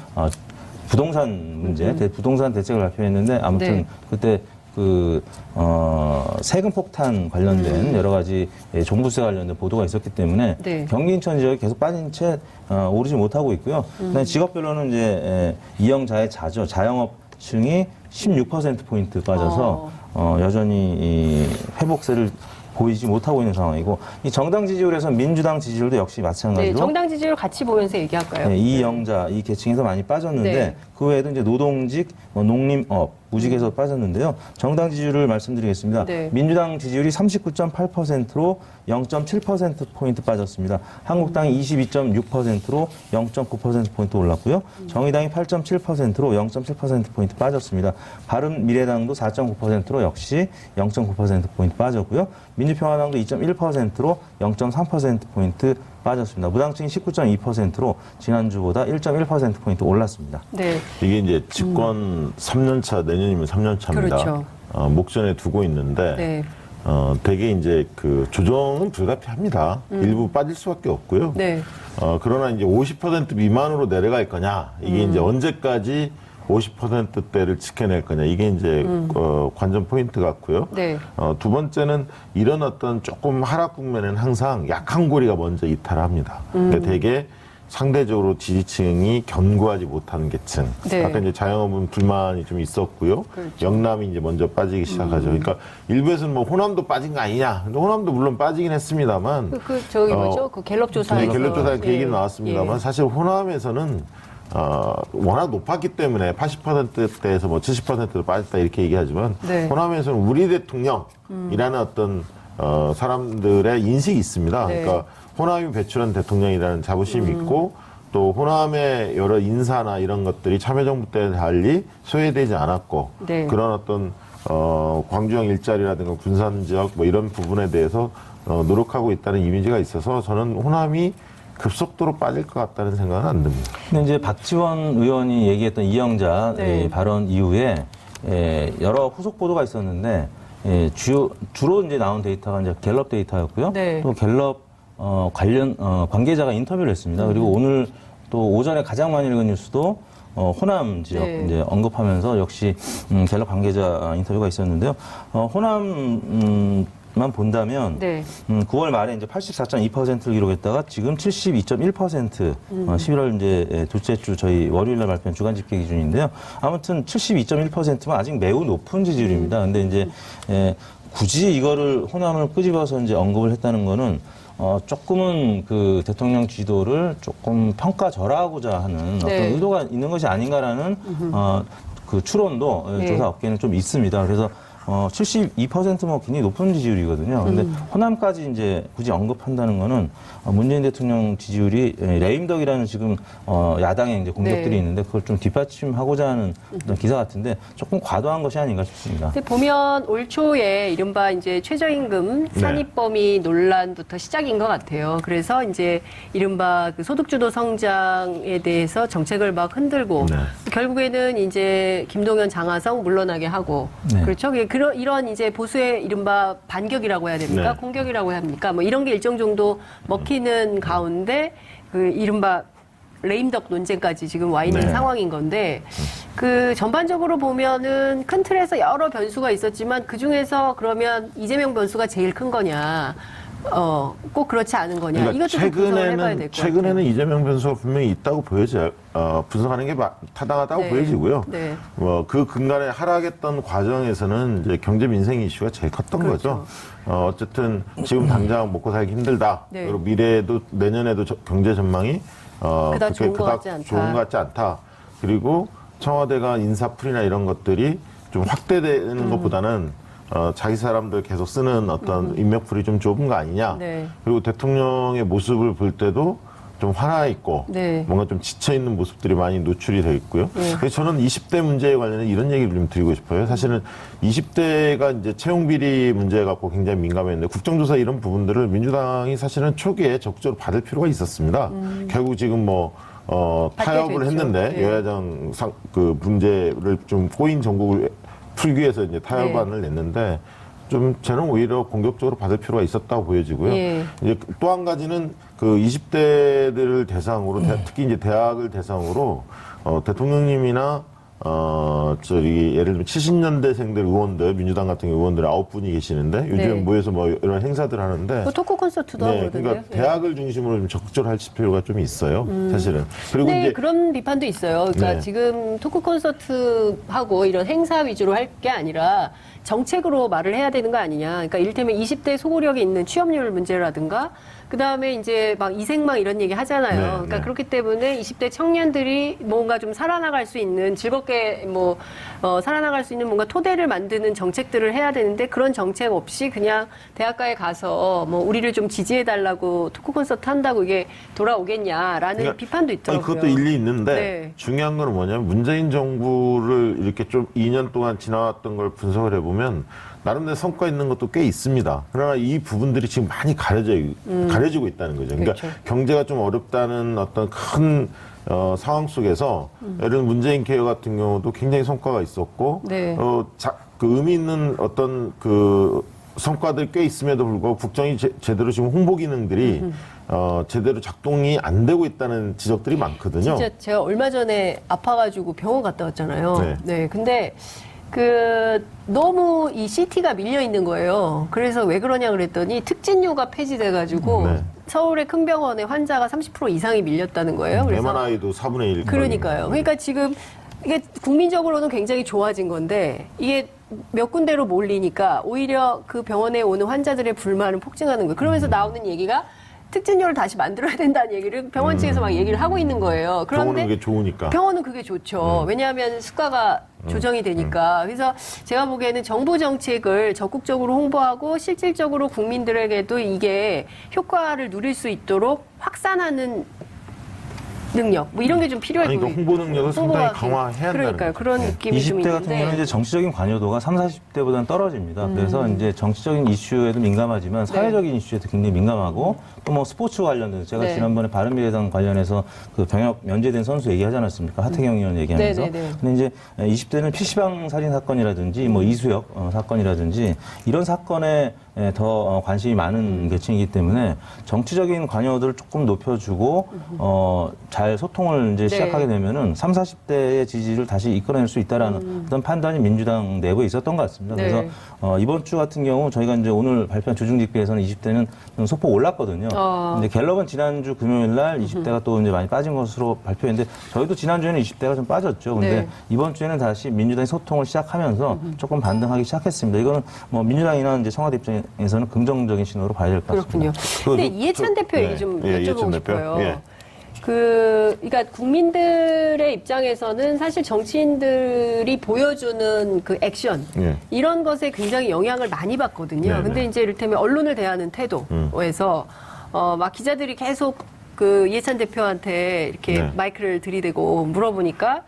부동산 문제, 부동산 대책을 발표했는데 아무튼 네. 그때 세금 폭탄 관련된 여러 가지 종부세 관련된 보도가 있었기 때문에 네. 경기 인천 지역이 계속 빠진 채 오르지 못하고 있고요. 그다음에 직업별로는 이제 이영자의 자영업층이 16%포인트 빠져서 여전히 이 회복세를 보이지 못하고 있는 상황이고 이 정당 지지율에서 민주당 지지율도 역시 마찬가지로 네, 정당 지지율 같이 보면서 얘기할까요? 네, 이영자 이 계층에서 많이 빠졌는데 네. 그 외에도 이제 노동직, 농림업, 무직에서 빠졌는데요. 정당 지지율을 말씀드리겠습니다. 네. 민주당 지지율이 39.8%로 0.7%포인트 빠졌습니다. 한국당이 22.6%로 0.9%포인트 올랐고요. 정의당이 8.7%로 0.7%포인트 빠졌습니다. 바른미래당도 4.9%로 역시 0.9%포인트 빠졌고요. 민주평화당도 2.1%로 0.3%포인트 빠졌습니다. 무당층이 19.2%로 지난주보다 1.1%포인트 올랐습니다. 네. 이게 이제 집권 3년차, 내년이면 3년차입니다. 그렇죠. 목전에 두고 있는데, 네. 되게 이제 그 조정은 불가피합니다. 일부 빠질 수밖에 없고요. 네. 그러나 이제 50% 미만으로 내려갈 거냐, 이게 이제 언제까지 50%대를 지켜낼 거냐, 이게 이제 관전 포인트 같고요. 네. 두 번째는 이런 어떤 조금 하락 국면에는 항상 약한 고리가 먼저 이탈합니다. 그러니까 되게 상대적으로 지지층이 견고하지 못하는 계층. 네. 아까 이제 자영업은 불만이 좀 있었고요. 그렇죠. 영남이 이제 먼저 빠지기 시작하죠. 그러니까 일부에서는 뭐 호남도 빠진 거 아니냐. 근데 호남도 물론 빠지긴 했습니다만. 저기 뭐죠? 그 갤럽 조사에서. 갤럽 조사에 그 얘기는 나왔습니다만 예. 사실 호남에서는 워낙 높았기 때문에 80%대에서 뭐 70%로 빠졌다 이렇게 얘기하지만 네. 호남에서는 우리 대통령이라는 어떤 사람들의 인식이 있습니다. 네. 그러니까 호남이 배출한 대통령이라는 자부심이 있고 또 호남의 여러 인사나 이런 것들이 참여정부 때 달리 소외되지 않았고 네. 그런 어떤 광주형 일자리라든가 군산 지역 뭐 이런 부분에 대해서 노력하고 있다는 이미지가 있어서 저는 호남이 급속도로 빠질 것 같다는 생각은 안 듭니다. 근데 이제 박지원 의원이 얘기했던 이영자 네. 발언 이후에 여러 후속 보도가 있었는데 주로 이제 나온 데이터가 이제 갤럽 데이터였고요. 네. 또 갤럽 관련 관계자가 인터뷰를 했습니다. 그리고 오늘 또 오전에 가장 많이 읽은 뉴스도 호남 지역 네. 이제 언급하면서 역시 갤럽 관계자 인터뷰가 있었는데요. 호남만 본다면 네. 9월 말에 이제 84.2%를 기록했다가 지금 72.1% 11월 이제 둘째 주 저희 월요일 날 발표한 주간 집계 기준인데요. 아무튼 72.1%면 아직 매우 높은 지지율입니다. 근데 이제 굳이 이거를 호남을 끄집어서 이제 언급을 했다는 거는 조금은 그 대통령 지도를 조금 평가절하하고자 하는 네. 어떤 의도가 있는 것이 아닌가라는 그 추론도 네. 조사 업계는 좀 있습니다. 그래서 72%뭐 굉장히 높은 지지율이거든요. 근데 호남까지 이제 굳이 언급한다는 거는 문재인 대통령 지지율이 레임덕이라는 지금 야당의 이제 공격들이 네. 있는데 그걸 좀 뒷받침하고자 하는 어떤 기사 같은데 조금 과도한 것이 아닌가 싶습니다. 근데 보면 올 초에 이른바 이제 최저임금 산입범위 논란부터 시작인 것 같아요. 그래서 이제 이른바 그 소득주도 성장에 대해서 정책을 막 흔들고 네. 결국에는 이제 김동연 장하성 물러나게 하고 네. 그렇죠. 이런 이제 보수의 이른바 반격이라고 해야 됩니까? 네. 공격이라고 해야 합니까? 뭐 이런 게 일정 정도 먹히는 가운데 그 이른바 레임덕 논쟁까지 지금 와 있는 네. 상황인 건데 그 전반적으로 보면은 큰 틀에서 여러 변수가 있었지만 그 중에서 그러면 이재명 변수가 제일 큰 거냐? 꼭 그렇지 않은 거냐? 그러니까 이것도 좀 분석을 해봐야 될 것 같아요. 최근에는 이재명 변수가 분명히 있다고 보여져요. 분석하는 게 타당하다고 네. 보여지고요. 네. 그 근간에 하락했던 과정에서는 이제 경제 민생 이슈가 제일 컸던 그렇죠. 거죠. 어쨌든 지금 당장 먹고 살기 힘들다. 네. 그리고 미래에도 내년에도 경제 전망이 그닥 좋은 것 그닥 같지 않다. 좋은 것 같지 않다. 그리고 청와대가 인사풀이나 이런 것들이 좀 확대되는 것보다는 자기 사람들 계속 쓰는 어떤 인맥풀이 좀 좁은 거 아니냐. 네. 그리고 대통령의 모습을 볼 때도 좀 화나 있고 네. 뭔가 좀 지쳐 있는 모습들이 많이 노출이 돼 있고요. 네. 그래서 저는 20대 문제에 관련해 이런 얘기를 좀 드리고 싶어요. 사실은 20대가 이제 채용 비리 문제 갖고 굉장히 민감했는데 국정조사 이런 부분들을 민주당이 사실은 초기에 적극적으로 받을 필요가 있었습니다. 결국 지금 뭐 타협을 됐죠. 했는데 네. 여야정 그 문제를 좀 꼬인 전국을 풀기 위해서 이제 타협안을 냈는데 좀 저는 오히려 공격적으로 받을 필요가 있었다고 보여지고요. 예. 이제 또 한 가지는 그 20대들을 대상으로 특히 이제 대학을 대상으로 대통령님이나 저기 예를 들면 70년대생들 의원들 민주당 같은 의원들 9분이 계시는데 요즘 네. 모여서 뭐 이런 행사들 하는데 뭐 토크 콘서트도 하고 그러던데요. 그러니까 대학을 중심으로 좀 적절할 필요가 좀 있어요. 사실은. 그리고 네, 이제 그런 비판도 있어요. 그러니까 네. 지금 토크 콘서트 하고 이런 행사 위주로 할 게 아니라 정책으로 말을 해야 되는 거 아니냐. 그러니까 이를테면 20대 소구력이 있는 취업률 문제라든가 그다음에 이제 막 이생망 이런 얘기 하잖아요. 네, 그러니까 네. 그렇기 때문에 20대 청년들이 뭔가 좀 살아나갈 수 있는 즐겁게 뭐 살아나갈 수 있는 뭔가 토대를 만드는 정책들을 해야 되는데 그런 정책 없이 그냥 대학가에 가서 뭐 우리를 좀 지지해 달라고 토크 콘서트 한다고 이게 돌아오겠냐라는 그러니까 비판도 있더라고요. 그것도 일리 있는데 네. 중요한 건 뭐냐면 문재인 정부를 이렇게 좀 2년 동안 지나왔던 걸 분석을 해보면 나름대로 성과 있는 것도 꽤 있습니다. 그러나 이 부분들이 지금 많이 가려지고 있다는 거죠. 그러니까 그렇죠. 경제가 좀 어렵다는 어떤 큰 상황 속에서 예를 들면 문재인 케어 같은 경우도 굉장히 성과가 있었고 네. 그 의미 있는 어떤 그 성과들이 꽤 있음에도 불구하고 국정이 제대로 지금 홍보 기능들이 제대로 작동이 안 되고 있다는 지적들이 많거든요. 진짜 제가 얼마 전에 아파가지고 병원 갔다 왔잖아요. 네. 네. 근데 너무 이 CT가 밀려 있는 거예요. 그래서 왜 그러냐 그랬더니 특진료가 폐지돼가지고 네. 서울의 큰 병원에 환자가 30% 이상이 밀렸다는 거예요. 그래서 MRI도 4분의 1. 그러니까요. 그러니까 지금 이게 국민적으로는 굉장히 좋아진 건데 이게 몇 군데로 몰리니까 오히려 그 병원에 오는 환자들의 불만은 폭증하는 거예요. 그러면서 나오는 얘기가 특진료를 다시 만들어야 된다는 얘기를 병원 측에서 막 얘기를 하고 있는 거예요. 병원은 그런데 그게 좋으니까. 병원은 그게 좋죠. 왜냐하면 수가가 조정이 되니까. 그래서 제가 보기에는 정부 정책을 적극적으로 홍보하고 실질적으로 국민들에게도 이게 효과를 누릴 수 있도록 확산하는 능력 뭐 이런 게 좀 필요해 아니, 보여요. 그러니까 홍보 능력을 상당히 강화해야 한다는 그러니까요. 그런 느낌이 좀 20대 있는데. 같은 경우는 이제 정치적인 관여도가 30, 40대보다는 떨어집니다. 그래서 이제 정치적인 이슈에도 민감하지만 사회적인 이슈에도 굉장히 민감하고 또 뭐 스포츠 관련된 제가 네. 지난번에 바른미래당 관련해서 그 병역 면제된 선수 얘기하지 않았습니까? 하태경 의원 얘기하면서. 네네네. 근데 이제 20대는 PC방 살인 사건이라든지 뭐 이수혁 사건이라든지 이런 사건에 더 관심이 많은 계층이기 때문에 정치적인 관여도를 조금 높여주고 잘 소통을 이제 네. 시작하게 되면은 30, 40대의 지지를 다시 이끌어낼 수 있다라는 어떤 판단이 민주당 내부에 있었던 것 같습니다. 네. 그래서 이번 주 같은 경우 저희가 이제 오늘 발표한 조중집계에서는 20대는 소폭 올랐거든요. 근데 갤럽은 지난주 금요일 날 20대가 또 이제 많이 빠진 것으로 발표했는데 저희도 지난주에는 20대가 좀 빠졌죠. 근데 네. 이번 주에는 다시 민주당이 소통을 시작하면서 조금 반등하기 시작했습니다. 이거는 뭐 민주당이나 이제 청와대 입장에서는 긍정적인 신호로 봐야 될 것 같습니다. 그렇군요. 근데 이해찬 대표 얘기 좀 이해찬 여쭤보고 대표. 싶어요. 예. 그러니까 국민들의 입장에서는 사실 정치인들이 보여주는 그 액션 예. 이런 것에 굉장히 영향을 많이 받거든요. 네, 근데 네. 이제 이를테면 언론을 대하는 태도에서 막 기자들이 계속 그 이해찬 대표한테 이렇게 네. 마이크를 들이대고 물어보니까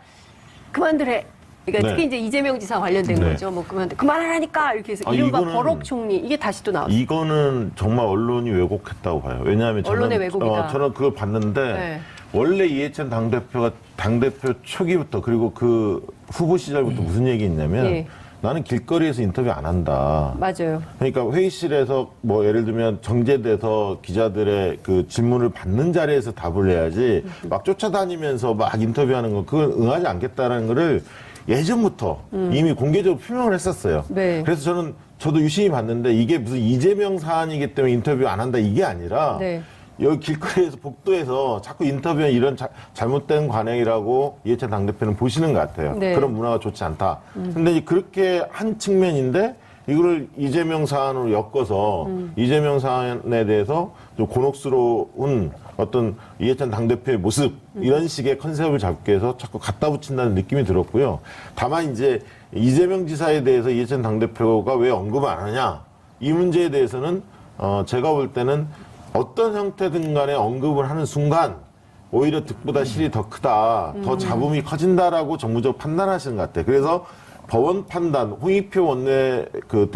그만들해. 그러니까 네. 특히 이제 이재명 지사 관련된 네. 거죠. 뭐 그만하라니까 이렇게 해서 이른바 이거는- 버럭 총리 이게 다시 또 나왔어요. 이거는 정말 언론이 왜곡했다고 봐요. 왜냐하면 언론의 왜곡이다. 저는 그걸 봤는데 네. 원래 이해찬 당대표가 당대표 초기부터 그리고 그 후보 시절부터 무슨 얘기 했냐면 예. 나는 길거리에서 인터뷰 안 한다. 맞아요. 그러니까 회의실에서 뭐 예를 들면 정제돼서 기자들의 그 질문을 받는 자리에서 답을 해야지 막 쫓아다니면서 막 인터뷰하는 거 그건 응하지 않겠다라는 거를 예전부터 이미 공개적으로 표명을 했었어요. 네. 그래서 저도 유심히 봤는데 이게 무슨 이재명 사안이기 때문에 인터뷰 안 한다 이게 아니라 네. 여기 길거리에서 복도에서 자꾸 인터뷰한 이런 잘못된 관행이라고 이해찬 당대표는 보시는 것 같아요. 네. 그런 문화가 좋지 않다. 근데 이제 그렇게 한 측면인데 이거를 이재명 사안으로 엮어서 이재명 사안에 대해서 좀 곤혹스러운 어떤 이해찬 당대표의 모습 이런 식의 컨셉을 잡기 위해서 자꾸 갖다 붙인다는 느낌이 들었고요. 다만 이제 이재명 지사에 대해서 이해찬 당대표가 왜 언급을 안 하냐 이 문제에 대해서는 제가 볼 때는 어떤 형태든 간에 언급을 하는 순간 오히려 득보다 실이 더 크다, 더 잡음이 커진다라고 정무적으로 판단하시는 것 같아요. 그래서 법원 판단, 홍익표 원내 그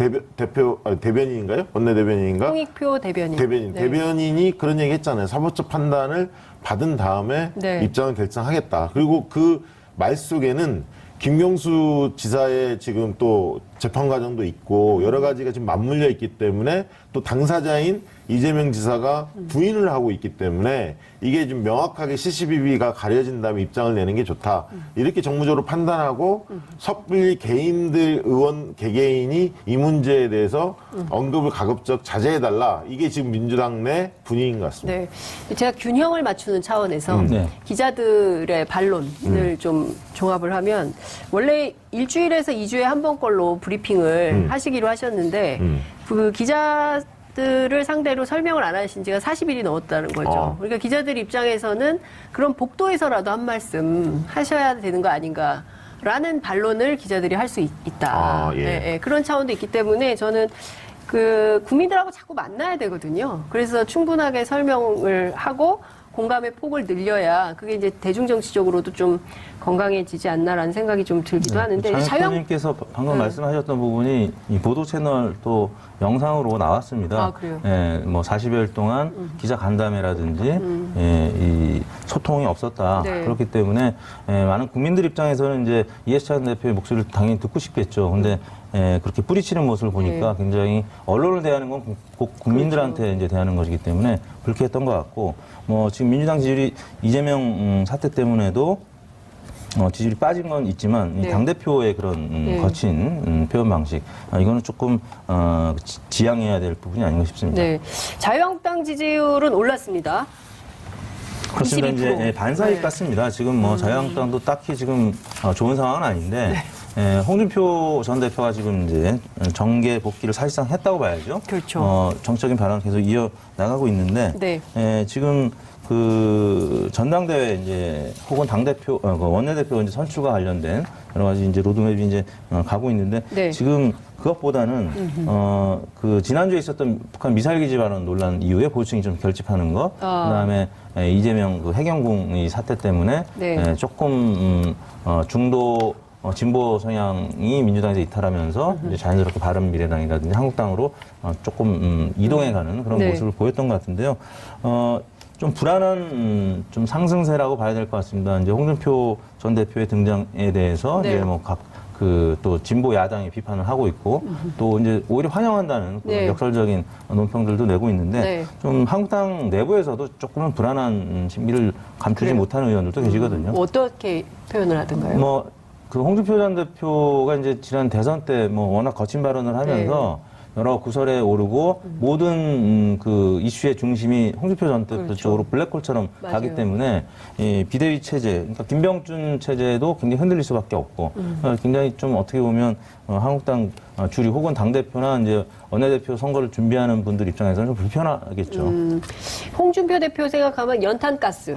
대변인인가요? 원내 대변인인가? 홍익표 대변인. 네. 대변인이 그런 얘기 했잖아요. 사법적 판단을 받은 다음에 네. 입장을 결정하겠다. 그리고 그 말 속에는 김경수 지사의 지금 또 재판 과정도 있고 여러 가지가 지금 맞물려 있기 때문에 또 당사자인 이재명 지사가 부인을 하고 있기 때문에 이게 좀 명확하게 CCTV가 가려진 다음에 입장을 내는 게 좋다. 이렇게 정무적으로 판단하고 섣불리 개인들 의원 개개인이 이 문제에 대해서 언급을 가급적 자제해달라. 이게 지금 민주당 내 분위기인 것 같습니다. 네. 제가 균형을 맞추는 차원에서 네. 기자들의 반론을 좀 종합을 하면 원래 일주일에서 2주에 한 번 걸로 브리핑을 하시기로 하셨는데 그 기자들을 상대로 설명을 안 하신 지가 40일이 넘었다는 거죠. 그러니까 기자들 입장에서는 그런 복도에서라도 한 말씀 하셔야 되는 거 아닌가라는 반론을 기자들이 할 수 있다. 예. 그런 차원도 있기 때문에 저는 그 국민들하고 자꾸 만나야 되거든요. 그래서 충분하게 설명을 하고 공감의 폭을 늘려야 그게 이제 대중정치적으로도 좀 건강해지지 않나라는 생각이 좀 들기도 하는데 장혁님께서 방금 말씀하셨던 부분이 이 보도 채널 또 영상으로 나왔습니다. 아, 그래요? 예, 뭐 40여일 동안 기자 간담회라든지 예, 이 소통이 없었다. 네. 그렇기 때문에 예, 많은 국민들 입장에서는 이제 이해찬 대표의 목소리를 당연히 듣고 싶겠죠. 근데 예, 그렇게 뿌리치는 모습을 보니까 굉장히 언론을 대하는 건 꼭 국민들한테 이제 대하는 것이기 때문에 불쾌했던 것 같고 뭐 지금 민주당 지지율이 이재명 사태 때문에도 지지율이 빠진 건 있지만 이 당대표의 그런 거친 표현 방식 이거는 조금 지양해야 될 부분이 아닌가 싶습니다. 네. 자유한국당 지지율은 올랐습니다. 그렇습니다. 22%. 이제 예, 반사익 같습니다. 지금 뭐 자유한국당도 딱히 지금 좋은 상황은 아닌데 예, 홍준표 전 대표가 지금 이제 정계 복귀를 사실상 했다고 봐야죠. 그렇죠. 정적인 변화는 계속 이어 나가고 있는데 네. 예, 지금 그 전당대회 이제 혹은 당대표 그 원내대표 이제 선출과 관련된 여러 가지 이제 로드맵이 이제 가고 있는데 네. 지금 그것보다는 그 지난주에 있었던 북한 미사일 기지 발언 논란 이후에 보수층이 좀 결집하는 것, 그다음에 이재명 그 해경궁 이 사태 때문에 네. 조금 중도 진보 성향이 민주당에서 이탈하면서 이제 자연스럽게 바른미래당이라든지 한국당으로 조금 이동해가는 그런 네. 모습을 보였던 것 같은데요. 좀 불안한 좀 상승세라고 봐야 될 것 같습니다. 이제 홍준표 전 대표의 등장에 대해서 네. 이제 뭐 각 그 또 진보 야당이 비판을 하고 있고 또 이제 오히려 환영한다는 네. 역설적인 논평들도 내고 있는데 네. 좀 한국당 내부에서도 조금은 불안한 심기를 감추지 그래요? 못하는 의원들도 계시거든요. 어떻게 표현을 하던가요? 뭐 그 홍준표 전 대표가 이제 지난 대선 때 뭐 워낙 거친 발언을 하면서 여러 구설에 오르고 모든 그 이슈의 중심이 홍준표 전 대표 그렇죠. 쪽으로 블랙홀처럼 맞아요. 가기 때문에 이 비대위 체제, 그러니까 김병준 체제도 굉장히 흔들릴 수밖에 없고 굉장히 좀 어떻게 보면 한국당 주류 혹은 당 대표나 이제 원내대표 선거를 준비하는 분들 입장에서는 좀 불편하겠죠. 홍준표 대표 생각하면 연탄가스,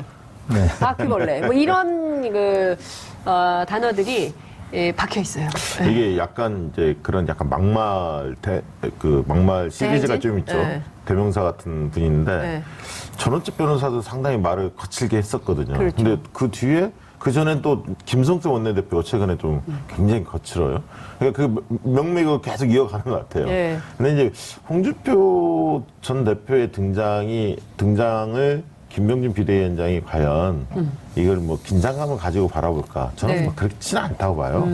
네. 바퀴벌레 뭐 이런 그 단어들이 박혀 있어요. 이게 약간 이제 그런 약간 막말 막말 시리즈가 대진? 좀 있죠. 네. 대명사 같은 분인데 네. 전원집 변호사도 상당히 말을 거칠게 했었거든요. 그렇죠. 근데 그 뒤에 그 전엔 또 김성태 원내대표 최근에 좀 굉장히 거칠어요. 그러니까 그 명맥을 계속 이어가는 것 같아요. 네. 근데 이제 홍준표 전 대표의 등장을 김병준 비대위원장이 과연 이걸 뭐 긴장감을 가지고 바라볼까? 저는 네. 뭐 그렇지는 않다고 봐요.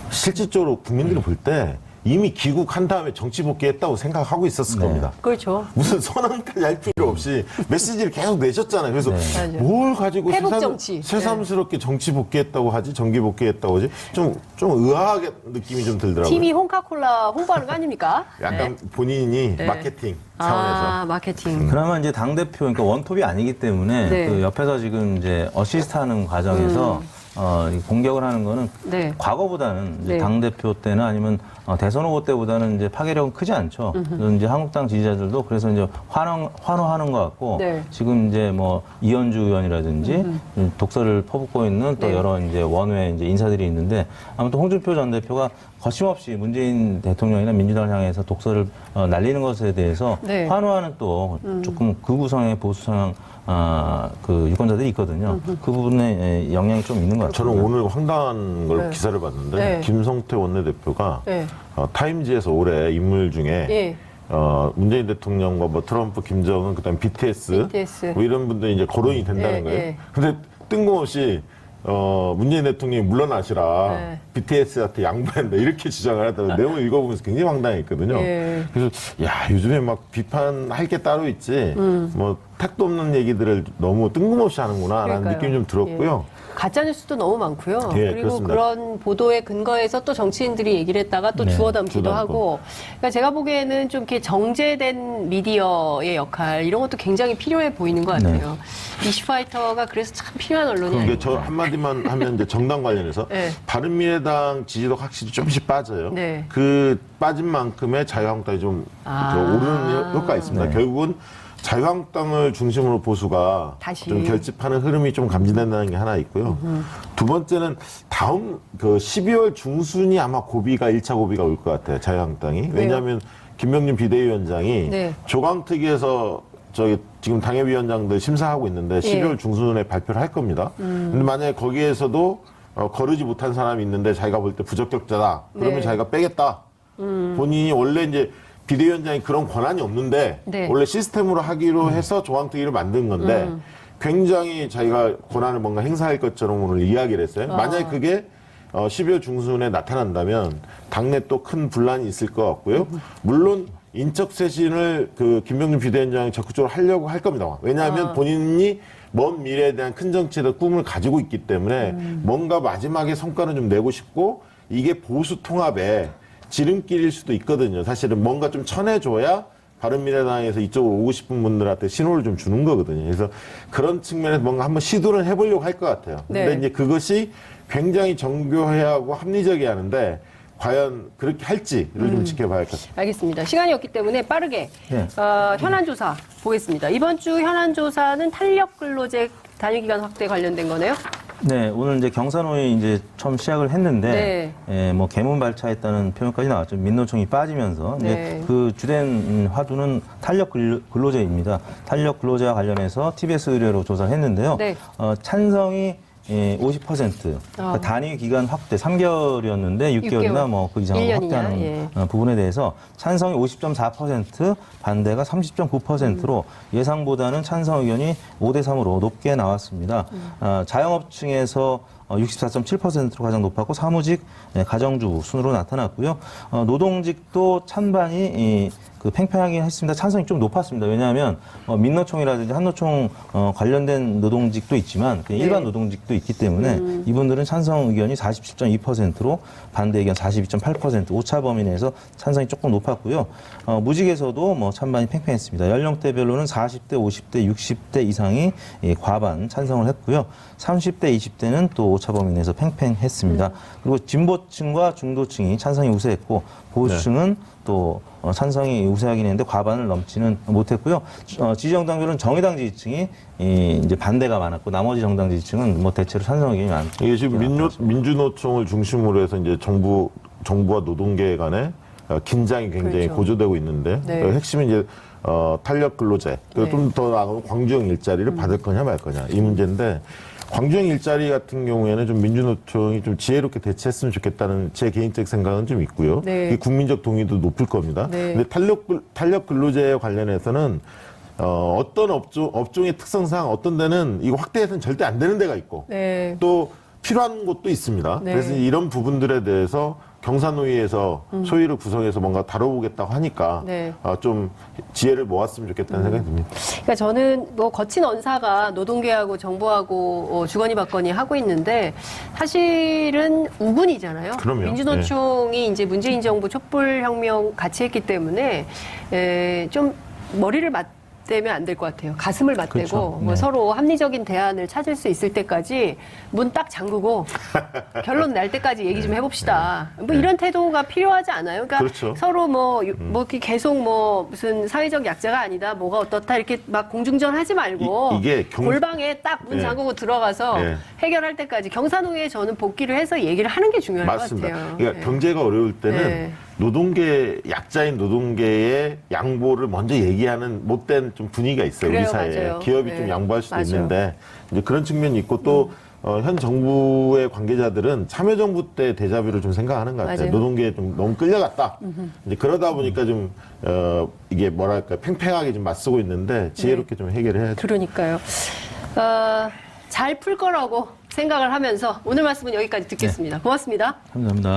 실질적으로 국민들이 볼 때 이미 귀국한 다음에 정치 복귀했다고 생각하고 있었을 겁니다. 그렇죠. 무슨 선언까지 할 필요 없이 메시지를 계속 내셨잖아요. 그래서 맞아요. 뭘 가지고 회복 정치. 새삼스럽게 정치 복귀했다고 하지, 정기 복귀했다고 하지, 좀 의아하게 느낌이 좀 들더라고요. TV 홍카콜라 홍보하는 거 아닙니까? 약간 본인이 마케팅 차원에서. 아, 마케팅. 그나마 이제 당대표, 그러니까 원톱이 아니기 때문에 네. 그 옆에서 지금 이제 어시스트 하는 과정에서 이 공격을 하는 거는 네. 과거보다는 이제 네. 당대표 때나 아니면 대선 후보 때보다는 이제 파괴력은 크지 않죠. 그래서 이제 한국당 지지자들도 그래서 이제 환호하는 것 같고 네. 지금 이제 뭐 이현주 의원이라든지 독서를 퍼붓고 있는 또 네. 여러 이제 원외 이제 인사들이 있는데 아무튼 홍준표 전 대표가 거침없이 문재인 대통령이나 민주당을 향해서 독서를 날리는 것에 대해서 네. 환호하는 또 조금 극우 성향의 보수 성향 그 유권자들이 있거든요. 그 부분에 영향이 좀 있는 것 같아요. 저는 오늘 황당한 걸 네. 기사를 봤는데 네. 김성태 원내대표가 네. 타임지에서 올해 인물 중에 예. 문재인 대통령과 뭐 트럼프, 김정은, 그다음 BTS, BTS. 뭐 이런 분들이 이제 거론이 된다는 예, 거예요. 예. 근데 뜬금없이 문재인 대통령이 물러나시라 네. BTS한테 양보한다 이렇게 주장을 하다가 내용을 읽어보면서 굉장히 황당했거든요. 예. 그래서 야 요즘에 막 비판할 게 따로 있지 뭐 택도 없는 얘기들을 너무 뜬금없이 하는구나라는 그러니까요. 느낌이 좀 들었고요. 가짜 뉴스도 너무 많고요. 예, 그리고 그렇습니다. 그런 보도에 근거해서 또 정치인들이 얘기를 했다가 또 네, 주워 담기도 주워 담고. 하고. 그러니까 제가 보기에는 좀 이렇게 정제된 미디어의 역할 이런 것도 굉장히 필요해 보이는 것 같아요. 이슈파이터가 그래서 참 필요한 언론이 이게 아니에요. 저 한마디만 하면 이제 정당 관련해서 네. 바른미래당 지지도가 확실히 조금씩 빠져요. 네. 그 빠진 만큼의 자유한국당이 좀 오르는 효과가 있습니다. 네. 결국은 자유한국당을 중심으로 보수가 다시. 좀 결집하는 흐름이 좀 감지된다는 게 하나 있고요. 두 번째는 다음 그 12월 중순이 아마 고비가 1차 고비가 올 것 같아요. 자유한국당이. 왜냐하면 김명준 비대위원장이 네. 조강특위에서 저기 지금 당협위원장들 심사하고 있는데 12월 중순에 발표를 할 겁니다. 근데 만약에 거기에서도 거르지 못한 사람이 있는데 자기가 볼 때 부적격자다. 그러면 네. 자기가 빼겠다. 본인이 원래 이제 비대위원장이 그런 권한이 없는데 네. 원래 시스템으로 하기로 해서 조항특위를 만든 건데 굉장히 자기가 권한을 뭔가 행사할 것처럼 오늘 이야기를 했어요. 만약에 그게 12월 중순에 나타난다면 당내 또 큰 분란이 있을 것 같고요. 물론 인적 쇄신을 그 김병준 비대위원장이 적극적으로 하려고 할 겁니다. 왜냐하면 본인이 먼 미래에 대한 큰 정치의 꿈을 가지고 있기 때문에 뭔가 마지막에 성과를 좀 내고 싶고 이게 보수 통합에 지름길일 수도 있거든요. 사실은 뭔가 좀 쳐내줘야 바른미래당에서 이쪽으로 오고 싶은 분들한테 신호를 좀 주는 거거든요. 그래서 그런 측면에서 뭔가 한번 시도를 해보려고 할 것 같아요. 근데 네. 이제 그것이 굉장히 정교해야 하고 합리적이어야 하는데 과연 그렇게 할지를 좀 지켜봐야 할 것 같습니다. 알겠습니다. 시간이 없기 때문에 빠르게 네. 현안조사 보겠습니다. 이번 주 현안조사는 탄력 근로제 단위기간 확대 관련된 거네요. 네, 오늘 이제 경사노위 이제 처음 시작을 했는데, 뭐 개문 발차했다는 표현까지 나왔죠. 민노총이 빠지면서 네. 이제 그 주된 화두는 탄력 근로제입니다. 탄력 근로제와 관련해서 TBS 의뢰로 조사를 했는데요. 네. 찬성이 50%, 그러니까 단위 기간 확대 3개월이었는데 6개월이나 뭐 그 이상으로 1년이냐, 확대하는 예. 부분에 대해서 찬성이 50.4%, 반대가 30.9%로 예상보다는 찬성 의견이 5대 3으로 높게 나왔습니다. 자영업층에서 64.7%로 가장 높았고 사무직, 가정주부 순으로 나타났고요. 노동직도 찬반이 그 팽팽하긴 했습니다. 찬성이 좀 높았습니다. 왜냐하면 민노총이라든지 한노총 관련된 노동직도 있지만 그냥 일반 노동직도 있기 때문에 이분들은 찬성 의견이 47.2%로 반대 의견 42.8%, 오차 범위 내에서 찬성이 조금 높았고요. 무직에서도 뭐 찬반이 팽팽했습니다. 연령대별로는 40대, 50대, 60대 이상이 과반 찬성을 했고요. 30대, 20대는 또 오차 범위 내에서 팽팽했습니다. 그리고 진보층과 중도층이 찬성이 우세했고 보수층은 또 찬성이 우세하긴 했는데 과반을 넘지는 못했고요. 지지정당별로는 정의당 지지층이 이제 반대가 많았고 나머지 정당 지지층은 뭐 대체로 찬성 의견이 많죠. 이게 지금 민주노총을 중심으로 해서 이제 정부와 노동계 간에 긴장이 굉장히 그렇죠. 고조되고 있는데 네. 핵심은 이제 탄력 근로제 네. 좀 더 나아가면 광주형 일자리를 받을 거냐 말 거냐 이 문제인데 광주형 일자리 같은 경우에는 좀 민주노총이 좀 지혜롭게 대처했으면 좋겠다는 제 개인적 생각은 좀 있고요. 네. 이게 국민적 동의도 높을 겁니다. 네. 근데 탄력 근로제에 관련해서는 어떤 업종의 특성상 어떤 데는 이거 확대해서는 절대 안 되는 데가 있고 네. 또 필요한 곳도 있습니다. 네. 그래서 이런 부분들에 대해서 경사노위에서 소위를 구성해서 뭔가 다뤄보겠다고 하니까 네. 좀 지혜를 모았으면 좋겠다는 생각이 듭니다. 그러니까 저는 뭐 거친 언사가 노동계하고 정부하고 주거니 받거니 하고 있는데 사실은 우군이잖아요. 그럼요. 민주노총이 이제 문재인 정부 촛불혁명 같이 했기 때문에 좀 머리를 맞대면 안 될 것 같아요. 가슴을 맞대고 그렇죠. 뭐 네. 서로 합리적인 대안을 찾을 수 있을 때까지 문 딱 잠그고 결론 날 때까지 얘기 좀 해봅시다. 뭐 이런 태도가 필요하지 않아요? 그러니까 그렇죠. 서로 뭐 이렇게 계속 뭐 무슨 사회적 약자가 아니다, 뭐가 어떻다 이렇게 막 공중전 하지 말고 이게 골방에 딱 문 네. 잠그고 들어가서 네. 해결할 때까지 경사노위에 저는 복귀를 해서 얘기를 하는 게 중요할 맞습니다. 것 같아요. 그러니까 네. 경제가 어려울 때는 네. 노동계 약자인 노동계의 양보를 먼저 얘기하는 못된 좀 분위기가 있어요. 그래요, 우리 사회에 맞아요. 기업이 네. 좀 양보할 수도 맞아요. 있는데 이제 그런 측면이 있고 또 현 정부의 관계자들은 참여정부 때 데자뷰를 좀 생각하는 것 같아요. 맞아요. 노동계에 좀 너무 끌려갔다. 이제 그러다 보니까 좀 이게 뭐랄까 팽팽하게 좀 맞서고 있는데 지혜롭게 좀 해결을 해야죠. 그러니까요. 잘 풀 거라고 생각을 하면서 오늘 말씀은 여기까지 듣겠습니다. 고맙습니다. 감사합니다.